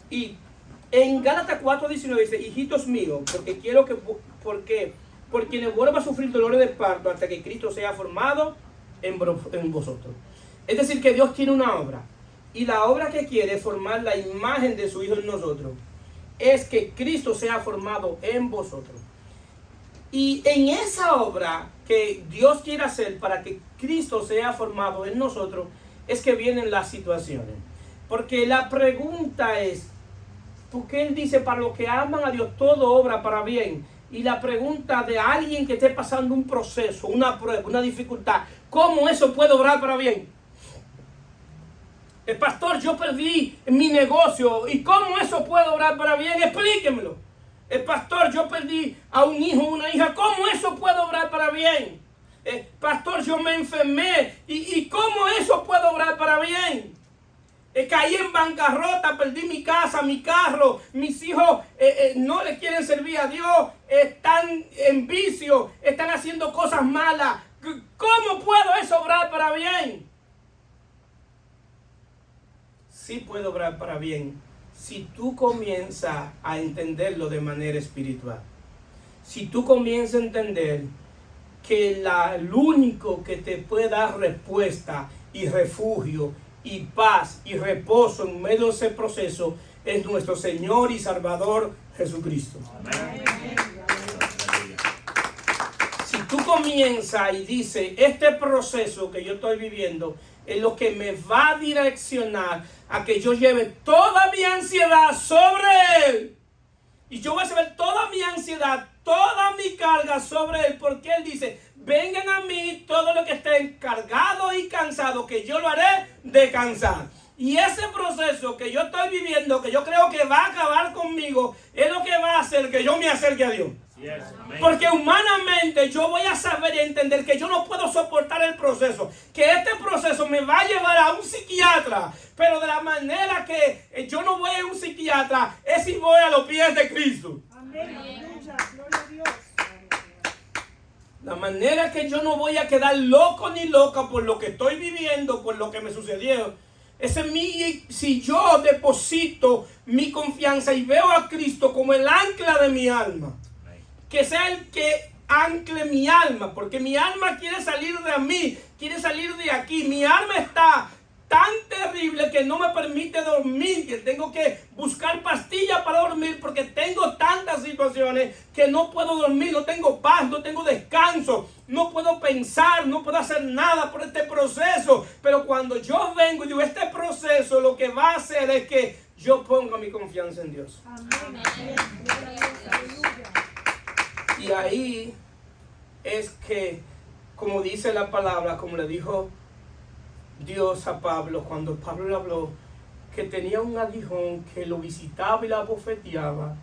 Y en Gálatas 4:19 dice, hijitos míos, porque quiero que por quienes vuelva a sufrir dolores de parto hasta que Cristo sea formado en vosotros. Es decir, que Dios tiene una obra, y la obra que quiere es formar la imagen de su Hijo en nosotros, es que Cristo sea formado en vosotros. Y en esa obra que Dios quiere hacer para que Cristo sea formado en nosotros, es que vienen las situaciones. Porque la pregunta es, porque Él dice, para los que aman a Dios todo obra para bien. Y la pregunta de alguien que esté pasando un proceso, una prueba, una dificultad, ¿cómo eso puede obrar para bien? El pastor, yo perdí mi negocio, ¿y cómo eso puede obrar para bien? Explíquemelo. El pastor, yo perdí a un hijo o una hija, ¿cómo eso puede obrar para bien? Pastor, yo me enfermé, ¿y cómo eso puede obrar para bien? Caí en bancarrota, perdí mi casa, mi carro, mis hijos no le quieren servir a Dios, están en vicio, están haciendo cosas malas. ¿Cómo puedo eso obrar para bien? Sí puede obrar para bien si tú comienzas a entenderlo de manera espiritual. Si tú comienzas a entender que el único que te puede dar respuesta y refugio y paz y reposo en medio de ese proceso es nuestro Señor y Salvador Jesucristo. Amén. Si tú comienzas y dices, este proceso que yo estoy viviendo es lo que me va a direccionar a que yo lleve toda mi ansiedad sobre Él, y yo voy a llevar toda mi ansiedad, toda mi carga sobre Él, porque Él dice, vengan a mí todos los que estén cargados y cansados, que yo lo haré descansar. Y ese proceso que yo estoy viviendo, que yo creo que va a acabar conmigo, es lo que va a hacer que yo me acerque a Dios. Yes, porque humanamente yo voy a saber y entender que yo no puedo soportar el proceso, que este proceso me va a llevar a un psiquiatra, pero de la manera que yo no voy a un psiquiatra es si voy a los pies de Cristo. Amén. Aleluya. Gloria a Dios. La manera estar loco ni loca por lo que estoy viviendo, por lo que me sucedió. Si yo deposito mi confianza y veo a Cristo como el ancla de mi alma, que sea el que ancle mi alma, porque mi alma quiere salir de mí, quiere salir de aquí. Mi alma está tan terrible que no me permite dormir, que tengo que buscar pastillas para dormir porque tengo tantas situaciones que no puedo dormir, no tengo paz, no tengo descanso, no puedo pensar, no puedo hacer nada por este proceso. Pero cuando yo vengo y digo, este proceso lo que va a hacer es que yo ponga mi confianza en Dios. Amén. Aleluya. Y ahí es que, como dice la palabra, como le dijo Dios a Pablo, cuando Pablo le habló, que tenía un aguijón que lo visitaba y la abofeteaba,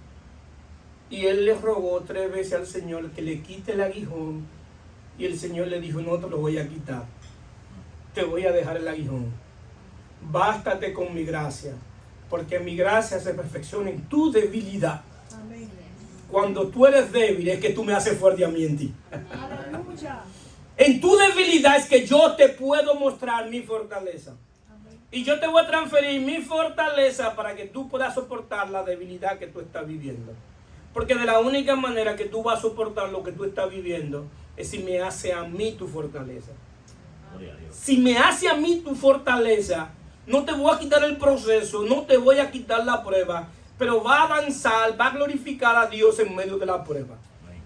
y él le rogó 3 veces al Señor que le quite el aguijón, y el Señor le dijo, no te lo voy a quitar, te voy a dejar el aguijón, bástate con mi gracia, porque mi gracia se perfecciona en tu debilidad. Amén. Cuando tú eres débil es que tú me haces fuerte a mí en ti. Aleluya. En tu debilidad es que yo te puedo mostrar mi fortaleza. Amén. Y yo te voy a transferir mi fortaleza para que tú puedas soportar la debilidad que tú estás viviendo. Porque de la única manera que tú vas a soportar lo que tú estás viviendo es si me hace a mí tu fortaleza. Si me hace a mí tu fortaleza, no te voy a quitar el proceso, no te voy a quitar la prueba, pero va a avanzar, va a glorificar a Dios en medio de la prueba.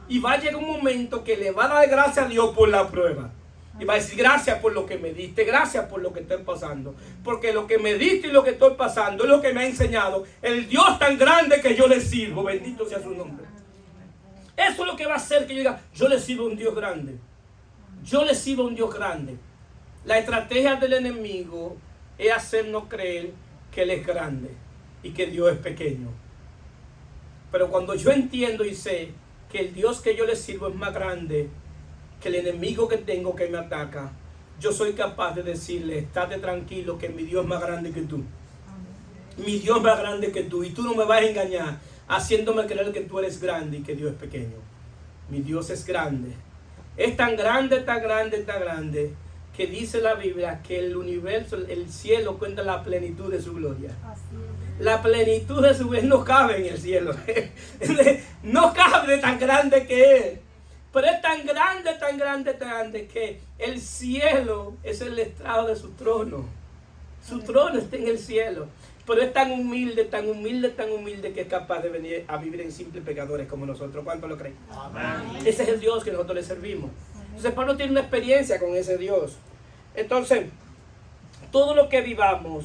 Y va a llegar un momento que le va a dar gracias a Dios por la prueba. Y va a decir, gracias por lo que me diste, gracias por lo que estoy pasando. Porque lo que me diste y lo que estoy pasando es lo que me ha enseñado el Dios tan grande que yo le sirvo. Bendito sea su nombre. Eso es lo que va a hacer que yo diga, yo le sirvo a un Dios grande. Yo le sirvo a un Dios grande. La estrategia del enemigo es hacernos creer que Él es grande y que Dios es pequeño. Pero cuando yo entiendo y sé que el Dios que yo le sirvo es más grande que el enemigo que tengo que me ataca, yo soy capaz de decirle, estate tranquilo que mi Dios es más grande que tú. Mi Dios es más grande que tú y tú no me vas a engañar haciéndome creer que tú eres grande y que Dios es pequeño. Mi Dios es grande. Es tan grande, tan grande, tan grande que dice la Biblia que el universo, el cielo cuenta la plenitud de su gloria. Así es. La plenitud de su gloria no cabe en el cielo. No cabe de tan grande que es. Pero es tan grande, tan grande, tan grande que el cielo es el estrado de su trono. Su trono está en el cielo. Pero es tan humilde, tan humilde, tan humilde que es capaz de venir a vivir en simples pecadores como nosotros. ¿Cuánto lo creen? Amén. Ese es el Dios que nosotros le servimos. Entonces Pablo tiene una experiencia con ese Dios. Entonces, todo lo que vivamos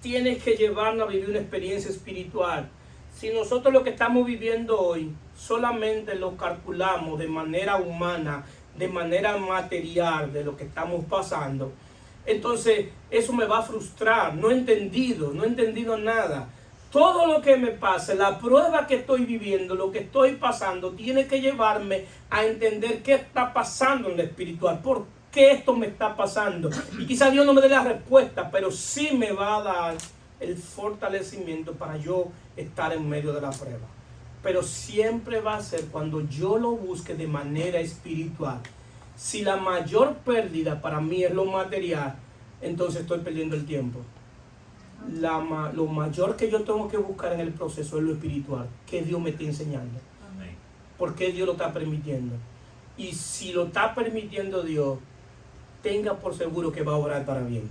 tiene que llevarnos a vivir una experiencia espiritual. Si nosotros lo que estamos viviendo hoy solamente lo calculamos de manera humana, de manera material de lo que estamos pasando, entonces eso me va a frustrar. No he entendido nada. Todo lo que me pase, la prueba que estoy viviendo, lo que estoy pasando, tiene que llevarme a entender qué está pasando en lo espiritual. ¿Por qué esto me está pasando? Y quizás Dios no me dé la respuesta, pero sí me va a dar el fortalecimiento para yo estar en medio de la prueba. Pero siempre va a ser cuando yo lo busque de manera espiritual. Si la mayor pérdida para mí es lo material, entonces estoy perdiendo el tiempo. Lo mayor que yo tengo que buscar en el proceso es lo espiritual. ¿Qué Dios me está enseñando? ¿Por qué Dios lo está permitiendo? Y si lo está permitiendo Dios, tenga por seguro que va a obrar para bien.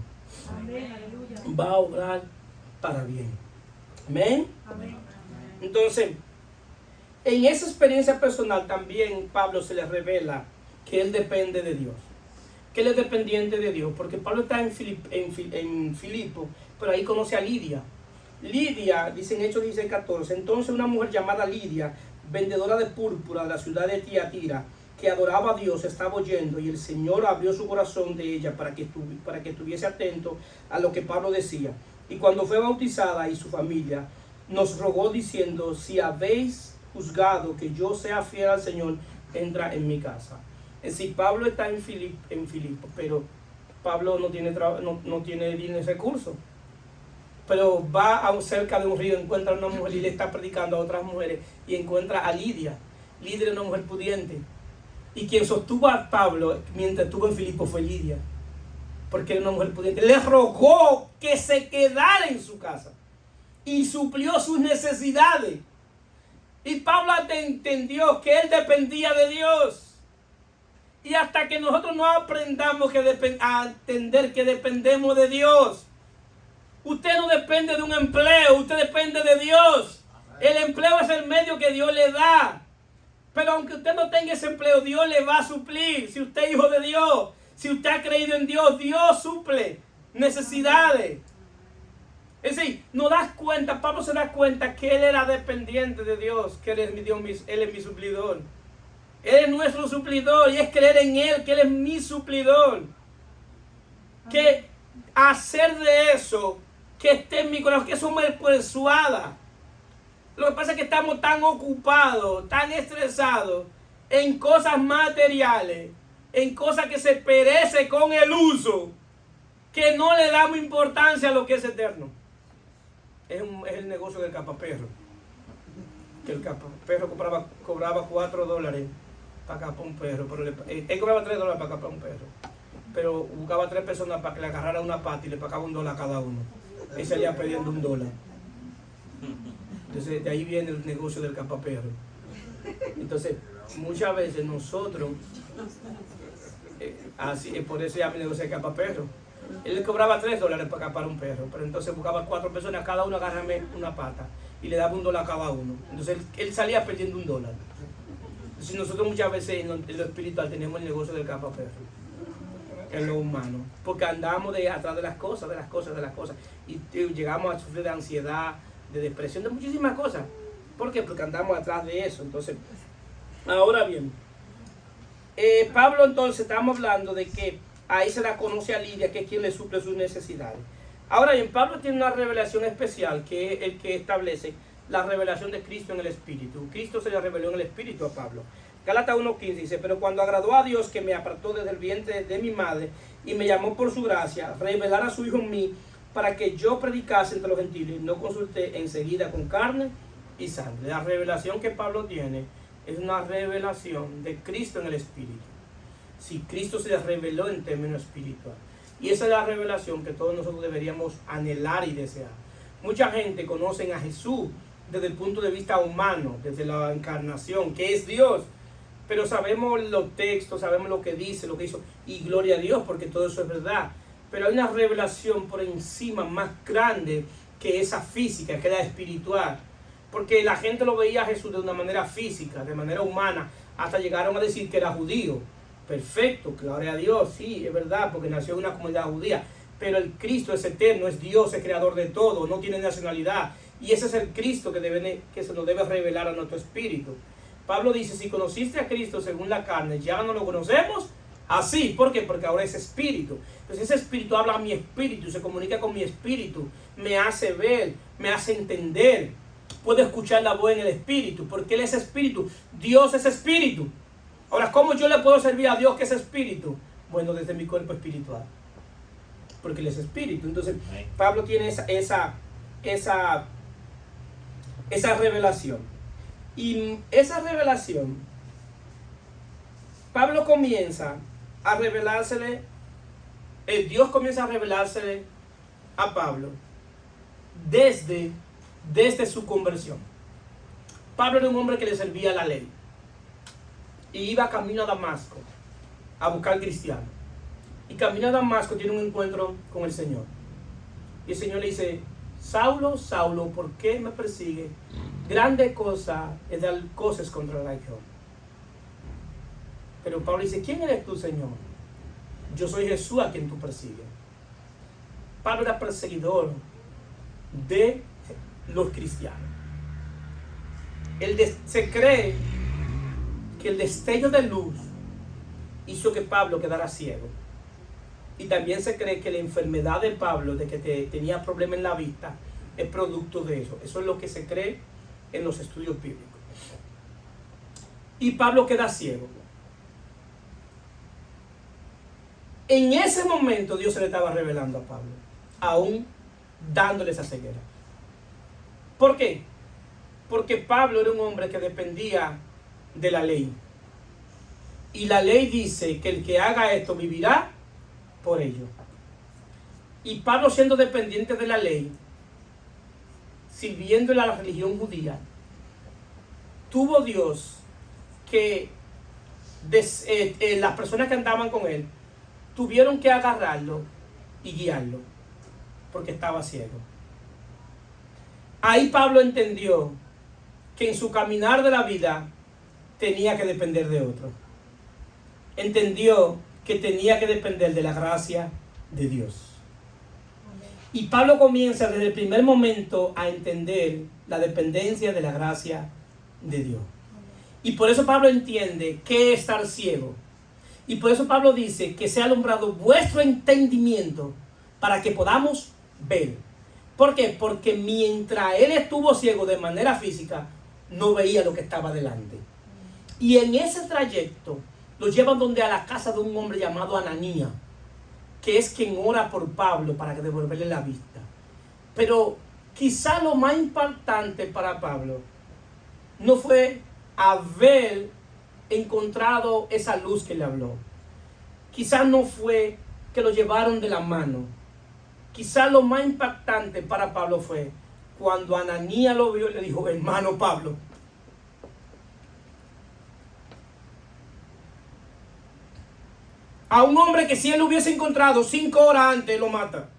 Amén. Aleluya. Va a obrar para bien. Amén. Amén. Entonces, en esa experiencia personal también Pablo se le revela que él depende de Dios. Que él es dependiente de Dios. Porque Pablo está en Filipo, pero ahí conoce a Lidia. Lidia, dice en Hechos 14, entonces una mujer llamada Lidia, vendedora de púrpura de la ciudad de Tiatira, que adoraba a Dios, estaba oyendo, y el Señor abrió su corazón de ella para que estuviese atento a lo que Pablo decía. Y cuando fue bautizada y su familia, nos rogó diciendo, si habéis juzgado que yo sea fiel al Señor, entra en mi casa. Es decir, Pablo está en Filipo, pero Pablo no tiene recursos. Pero va cerca de un río, encuentra a una mujer y le está predicando a otras mujeres y encuentra a Lidia. Lidia es una mujer pudiente. Y quien sostuvo a Pablo mientras estuvo en Filipo fue Lidia, porque era una mujer pudiente. Le rogó que se quedara en su casa y suplió sus necesidades. Y Pablo entendió que él dependía de Dios. Y hasta que nosotros no aprendamos a entender que dependemos de Dios. Usted no depende de un empleo, usted depende de Dios. El empleo es el medio que Dios le da. Pero aunque usted no tenga ese empleo, Dios le va a suplir. Si usted es hijo de Dios, si usted ha creído en Dios, Dios suple necesidades. Es decir, no das cuenta, Pablo se da cuenta que él era dependiente de Dios, que él es mi Dios, él es mi suplidor. Él es nuestro suplidor y es creer en Él, que Él es mi suplidor. Que hacer de eso, que esté en mi corazón, que eso me persuada. Lo que pasa es que estamos tan ocupados, tan estresados en cosas materiales, en cosas que se perece con el uso, que no le damos importancia a lo que es eterno. Es el negocio del capaperro. Que el capaperro cobraba $4 para capar un perro, pero él cobraba $3 para capar un perro, pero buscaba 3 personas para que le agarrara una pata y le pagaba $1 a cada uno. Él salía pidiendo $1. Entonces de ahí viene el negocio del capaperro. Entonces muchas veces nosotros así, por eso ya me negocio del capaperro. Él le cobraba $3 para capar un perro, pero entonces buscaba 4 personas, cada uno agarrarme una pata y le daba $1 a cada uno. Entonces él salía perdiendo $1. Si nosotros muchas veces en lo espiritual tenemos el negocio del capaperro, en lo humano, porque andamos atrás de las cosas, y llegamos a sufrir de ansiedad, de depresión, de muchísimas cosas. ¿Por qué? Porque andamos atrás de eso. Entonces, ahora bien, Pablo entonces estamos hablando de que ahí se la conoce a Lidia, que es quien le suple sus necesidades. Ahora bien, Pablo tiene una revelación especial, que es el que establece la revelación de Cristo en el Espíritu. Cristo se le reveló en el Espíritu a Pablo. Gálatas 1:15 dice: pero cuando agradó a Dios, que me apartó desde el vientre de mi madre y me llamó por su gracia, revelar a su Hijo en mí, para que yo predicase entre los gentiles, no consulté enseguida con carne y sangre. La revelación que Pablo tiene es una revelación de Cristo en el Espíritu. Si Cristo se le reveló en términos espirituales. Y esa es la revelación que todos nosotros deberíamos anhelar y desear. Mucha gente conoce a Jesús desde el punto de vista humano, desde la encarnación, que es Dios. Pero sabemos los textos, sabemos lo que dice, lo que hizo. Y gloria a Dios, porque todo eso es verdad. Pero hay una revelación por encima más grande que esa física, que es la espiritual. Porque la gente lo veía a Jesús de una manera física, de manera humana. Hasta llegaron a decir que era judío. Perfecto, gloria a Dios, sí, es verdad, porque nació en una comunidad judía. Pero el Cristo es eterno, es Dios, es creador de todo, no tiene nacionalidad. Y ese es el Cristo que se nos debe revelar a nuestro espíritu. Pablo dice: si conociste a Cristo según la carne, ya no lo conocemos así. ¿Por qué? Porque ahora es espíritu. Entonces ese espíritu habla a mi espíritu, se comunica con mi espíritu, me hace ver, me hace entender. Puedo escuchar la voz en el espíritu, porque Él es espíritu. Dios es espíritu. Ahora, ¿cómo yo le puedo servir a Dios que es espíritu? Bueno, desde mi cuerpo espiritual, porque Él es espíritu. Entonces Pablo tiene esa revelación. Y esa revelación, Pablo comienza a revelársele, Dios comienza a revelársele a Pablo desde su conversión. Pablo era un hombre que le servía la ley y iba camino a Damasco a buscar cristianos. Y camino a Damasco tiene un encuentro con el Señor. Y el Señor le dice: Saulo, Saulo, ¿por qué me persigue? Grande cosa es dar cosas contra la yo. Pero Pablo dice: ¿quién eres tú, Señor? Yo soy Jesús a quien tú persigues. Pablo era perseguidor de los cristianos. Se cree que el destello de luz hizo que Pablo quedara ciego. Y también se cree que la enfermedad de Pablo, de que tenía problemas en la vista, es producto de eso. Eso es lo que se cree en los estudios bíblicos. Y Pablo queda ciego. En ese momento Dios se le estaba revelando a Pablo, aún dándole esa ceguera. ¿Por qué? Porque Pablo era un hombre que dependía de la ley. Y la ley dice que el que haga esto vivirá por ello. Y Pablo, siendo dependiente de la ley, sirviéndole a la religión judía, tuvo Dios que las personas que andaban con él tuvieron que agarrarlo y guiarlo porque estaba ciego. Ahí Pablo entendió que en su caminar de la vida tenía que depender de otro. Entendió que tenía que depender de la gracia de Dios. Y Pablo comienza desde el primer momento a entender la dependencia de la gracia de Dios. Y por eso Pablo entiende qué es estar ciego. Y por eso Pablo dice que sea alumbrado vuestro entendimiento para que podamos ver. ¿Por qué? Porque mientras él estuvo ciego de manera física, no veía lo que estaba delante. Y en ese trayecto lo llevan donde a la casa de un hombre llamado Ananías, que es quien ora por Pablo para que devolverle la vista. Pero quizá lo más impactante para Pablo no fue haber encontrado esa luz que le habló. Quizá no fue que lo llevaron de la mano. Quizá lo más impactante para Pablo fue cuando Ananías lo vio y le dijo: hermano Pablo, a un hombre que si él lo hubiese encontrado 5 horas antes, lo mata.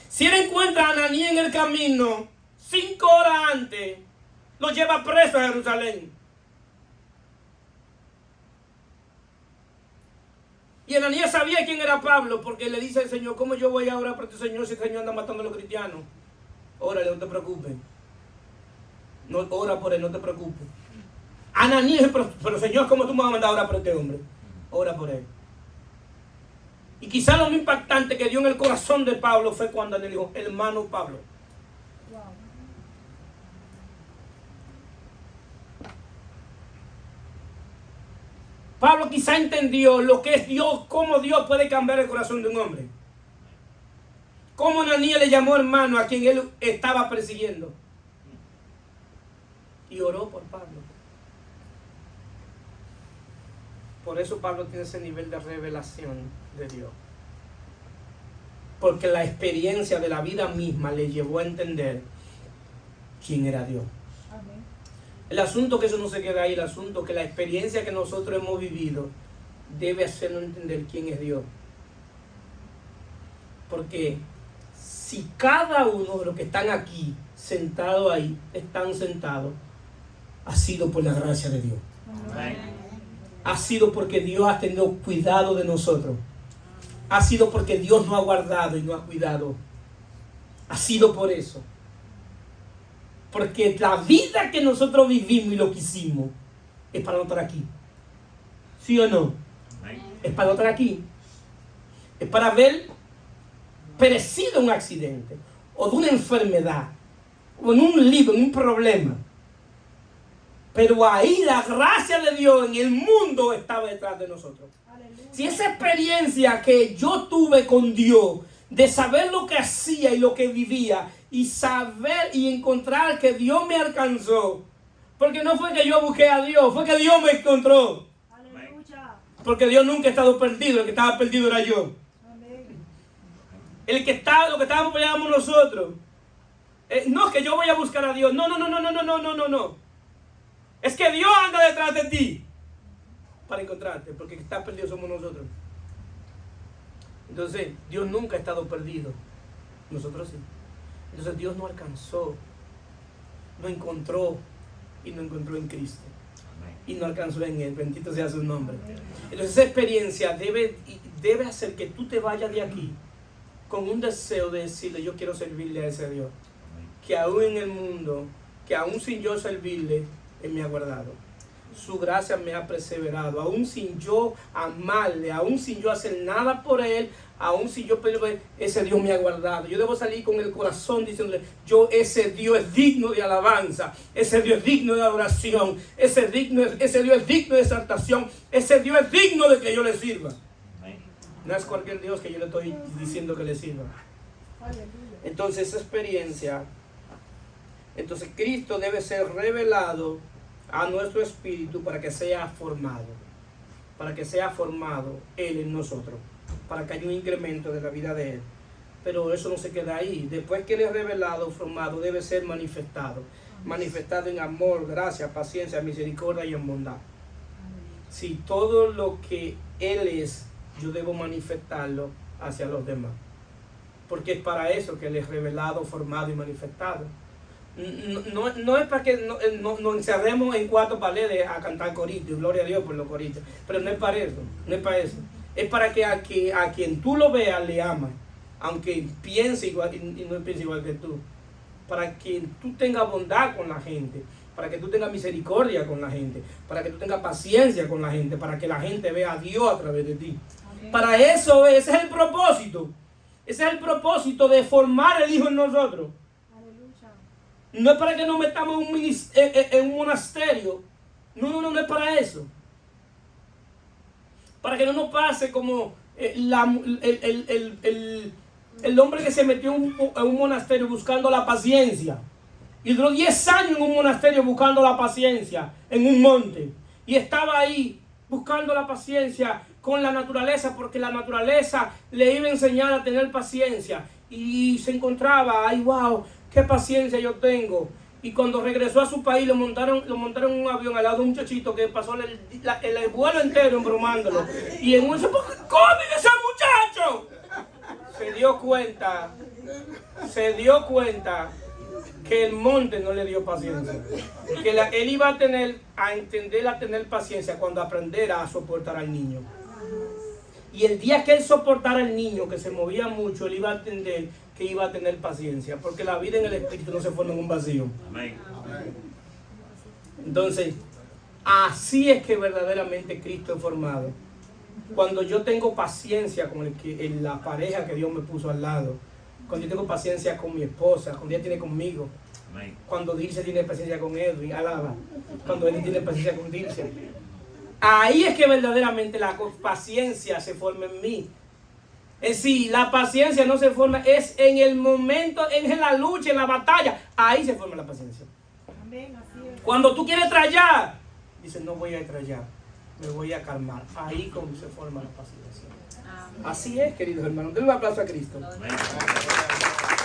Si él encuentra a Ananías en el camino 5 horas antes, lo lleva preso a Jerusalén. Y Ananías sabía quién era Pablo, porque le dice al Señor: ¿cómo yo voy a orar por tu Señor si el Señor anda matando a los cristianos? Órale, no te preocupes. No, ora por él, no te preocupes. Ananías: pero Señor, ¿cómo tú me vas a mandar a orar por este hombre? Ora por él. Y quizá lo más impactante que dio en el corazón de Pablo fue cuando le dijo: hermano Pablo. Wow. Pablo quizá entendió lo que es Dios, cómo Dios puede cambiar el corazón de un hombre. Cómo Ananías le llamó hermano a quien él estaba persiguiendo. Y oró por Pablo. Por eso Pablo tiene ese nivel de revelación de Dios. Porque la experiencia de la vida misma le llevó a entender quién era Dios. Amén. El asunto que eso no se queda ahí, el asunto que la experiencia que nosotros hemos vivido debe hacernos entender quién es Dios. Porque si cada uno de los que están aquí, sentados ahí, están sentados, ha sido por la gracia de Dios. Amén. Ha sido porque Dios ha tenido cuidado de nosotros. Ha sido porque Dios nos ha guardado y nos ha cuidado. Ha sido por eso. Porque la vida que nosotros vivimos y lo que hicimos es para no estar aquí. ¿Sí o no? Es para no estar aquí. Es para haber perecido en un accidente, o de una enfermedad, o en un lío, en un problema. Pero ahí la gracia de Dios en el mundo estaba detrás de nosotros. Aleluya. Si esa experiencia que yo tuve con Dios, de saber lo que hacía y lo que vivía, y saber y encontrar que Dios me alcanzó, porque no fue que yo busqué a Dios, fue que Dios me encontró. Aleluya. Porque Dios nunca ha estado perdido, el que estaba perdido era yo. Amén. Lo que estábamos peleando nosotros. No es que yo voy a buscar a Dios. No. Es que Dios anda detrás de ti para encontrarte, porque el que está perdido somos nosotros. Entonces, Dios nunca ha estado perdido. Nosotros sí. Entonces, Dios nos alcanzó, nos encontró y nos encontró en Cristo. Y nos alcanzó en Él. Bendito sea su nombre. Entonces, esa experiencia debe hacer que tú te vayas de aquí con un deseo de decirle: yo quiero servirle a ese Dios. Que aún en el mundo, que aún sin yo servirle, Él me ha guardado. Su gracia me ha perseverado. Aún sin yo amarle, aún sin yo hacer nada por Él, aún sin yo pedirle, ese Dios me ha guardado. Yo debo salir con el corazón diciéndole: ese Dios es digno de alabanza, ese Dios es digno de adoración, ese Dios es digno de exaltación, ese Dios es digno de que yo le sirva. No es cualquier Dios que yo le estoy diciendo que le sirva. Aleluya. Entonces esa experiencia, Cristo debe ser revelado a nuestro espíritu para que sea formado. para que sea formado Él en nosotros, para que haya un incremento de la vida de Él. Pero eso no se queda ahí. Después que Él es revelado, formado, debe ser manifestado. Manifestado en amor, gracia, paciencia, misericordia y en bondad. Si todo lo que Él es, yo debo manifestarlo hacia los demás. Porque es para eso que Él es revelado, formado y manifestado. No es para que nos encerremos en 4 paredes a cantar coritos, y gloria a Dios por los coritos. Pero no es para eso, no es para eso. Es para que a quien tú lo veas le amas, aunque piense igual y no piense igual que tú. Para que tú tengas bondad con la gente, para que tú tengas misericordia con la gente, para que tú tengas paciencia con la gente, para que la gente vea a Dios a través de ti. Okay. Para eso, ese es el propósito. Ese es el propósito de formar el Hijo en nosotros. Aleluya. No es para que nos metamos en un monasterio. No es para eso. Para que no nos pase como el hombre que se metió en un monasterio buscando la paciencia. Y duró 10 años en un monasterio buscando la paciencia, en un monte. Y estaba ahí buscando la paciencia con la naturaleza, porque la naturaleza le iba a enseñar a tener paciencia. Y se encontraba, ay, wow, qué paciencia yo tengo. Y cuando regresó a su país, lo montaron en un avión al lado de un muchachito que pasó el vuelo entero embromándolo. Y en un dice, ¿cómo vive ese muchacho? Se dio cuenta que el monte no le dio paciencia. Que él iba a tener paciencia cuando aprendiera a soportar al niño. Y el día que él soportara al niño, que se movía mucho, él iba a entender que iba a tener paciencia. Porque la vida en el Espíritu no se forma en un vacío. Amén. Entonces, así es que verdaderamente Cristo es formado. Cuando yo tengo paciencia con la pareja que Dios me puso al lado, cuando yo tengo paciencia con mi esposa, cuando ella tiene conmigo, amén. Cuando Dilce tiene paciencia con Edwin, alaba, cuando él tiene paciencia con Dilce, ahí es que verdaderamente la paciencia se forma en mí. Es decir, la paciencia no se forma, es en el momento, en la lucha, en la batalla, ahí se forma la paciencia. Amén, así es. Cuando tú quieres trallar, dices, no voy a trallar, me voy a calmar. Ahí como se forma la paciencia. Amén. Así es, queridos hermanos. Denle un aplauso a Cristo. Amén.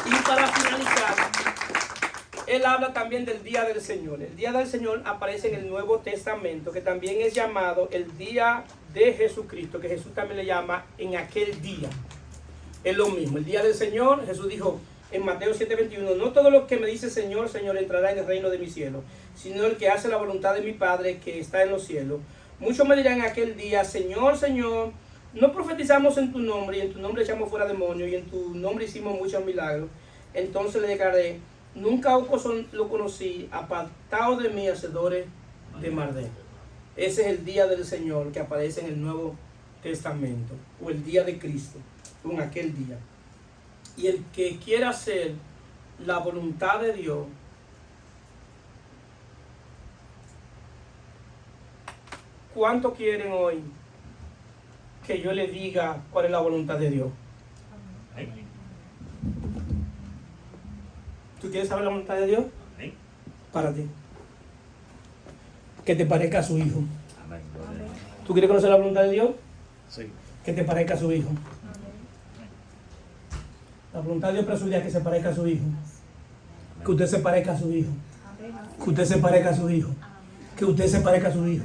Y para finalizar, Él habla también del día del Señor. El día del Señor aparece en el Nuevo Testamento, que también es llamado el día de Jesucristo, que Jesús también le llama en aquel día. Es lo mismo, el día del Señor. Jesús dijo en Mateo 7:21, no todo lo que me dice Señor, Señor entrará en el reino de mi cielo, sino el que hace la voluntad de mi Padre que está en los cielos. Muchos me dirán en aquel día, Señor, Señor, no profetizamos en tu nombre, y en tu nombre echamos fuera demonios, y en tu nombre hicimos muchos milagros. Entonces le declaré, nunca lo conocí, apartados de mí, hacedores de maldad. Ese es el día del Señor que aparece en el Nuevo Testamento, o el día de Cristo, en aquel día. Y el que quiera hacer la voluntad de Dios, ¿cuánto quieren hoy que yo le diga cuál es la voluntad de Dios? ¿Tú quieres saber la voluntad de Dios? ¿Sí? Para ti. Que te parezca a su Hijo. Amén. ¿Tú quieres conocer la voluntad de Dios? Sí. Que te parezca a su Hijo. Amén. La voluntad de Dios para su vida es que se parezca a su Hijo. Amén. Que usted se parezca a su Hijo. Amén. Que usted se parezca a su Hijo. Que usted se parezca a su Hijo.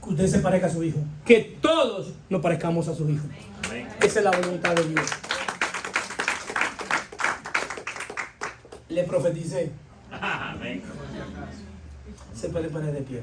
Que usted se parezca a su Hijo. Que todos nos parezcamos a su Hijo. Amén. Esa es la voluntad de Dios. Le profeticé. Amén. Se puede poner de pie.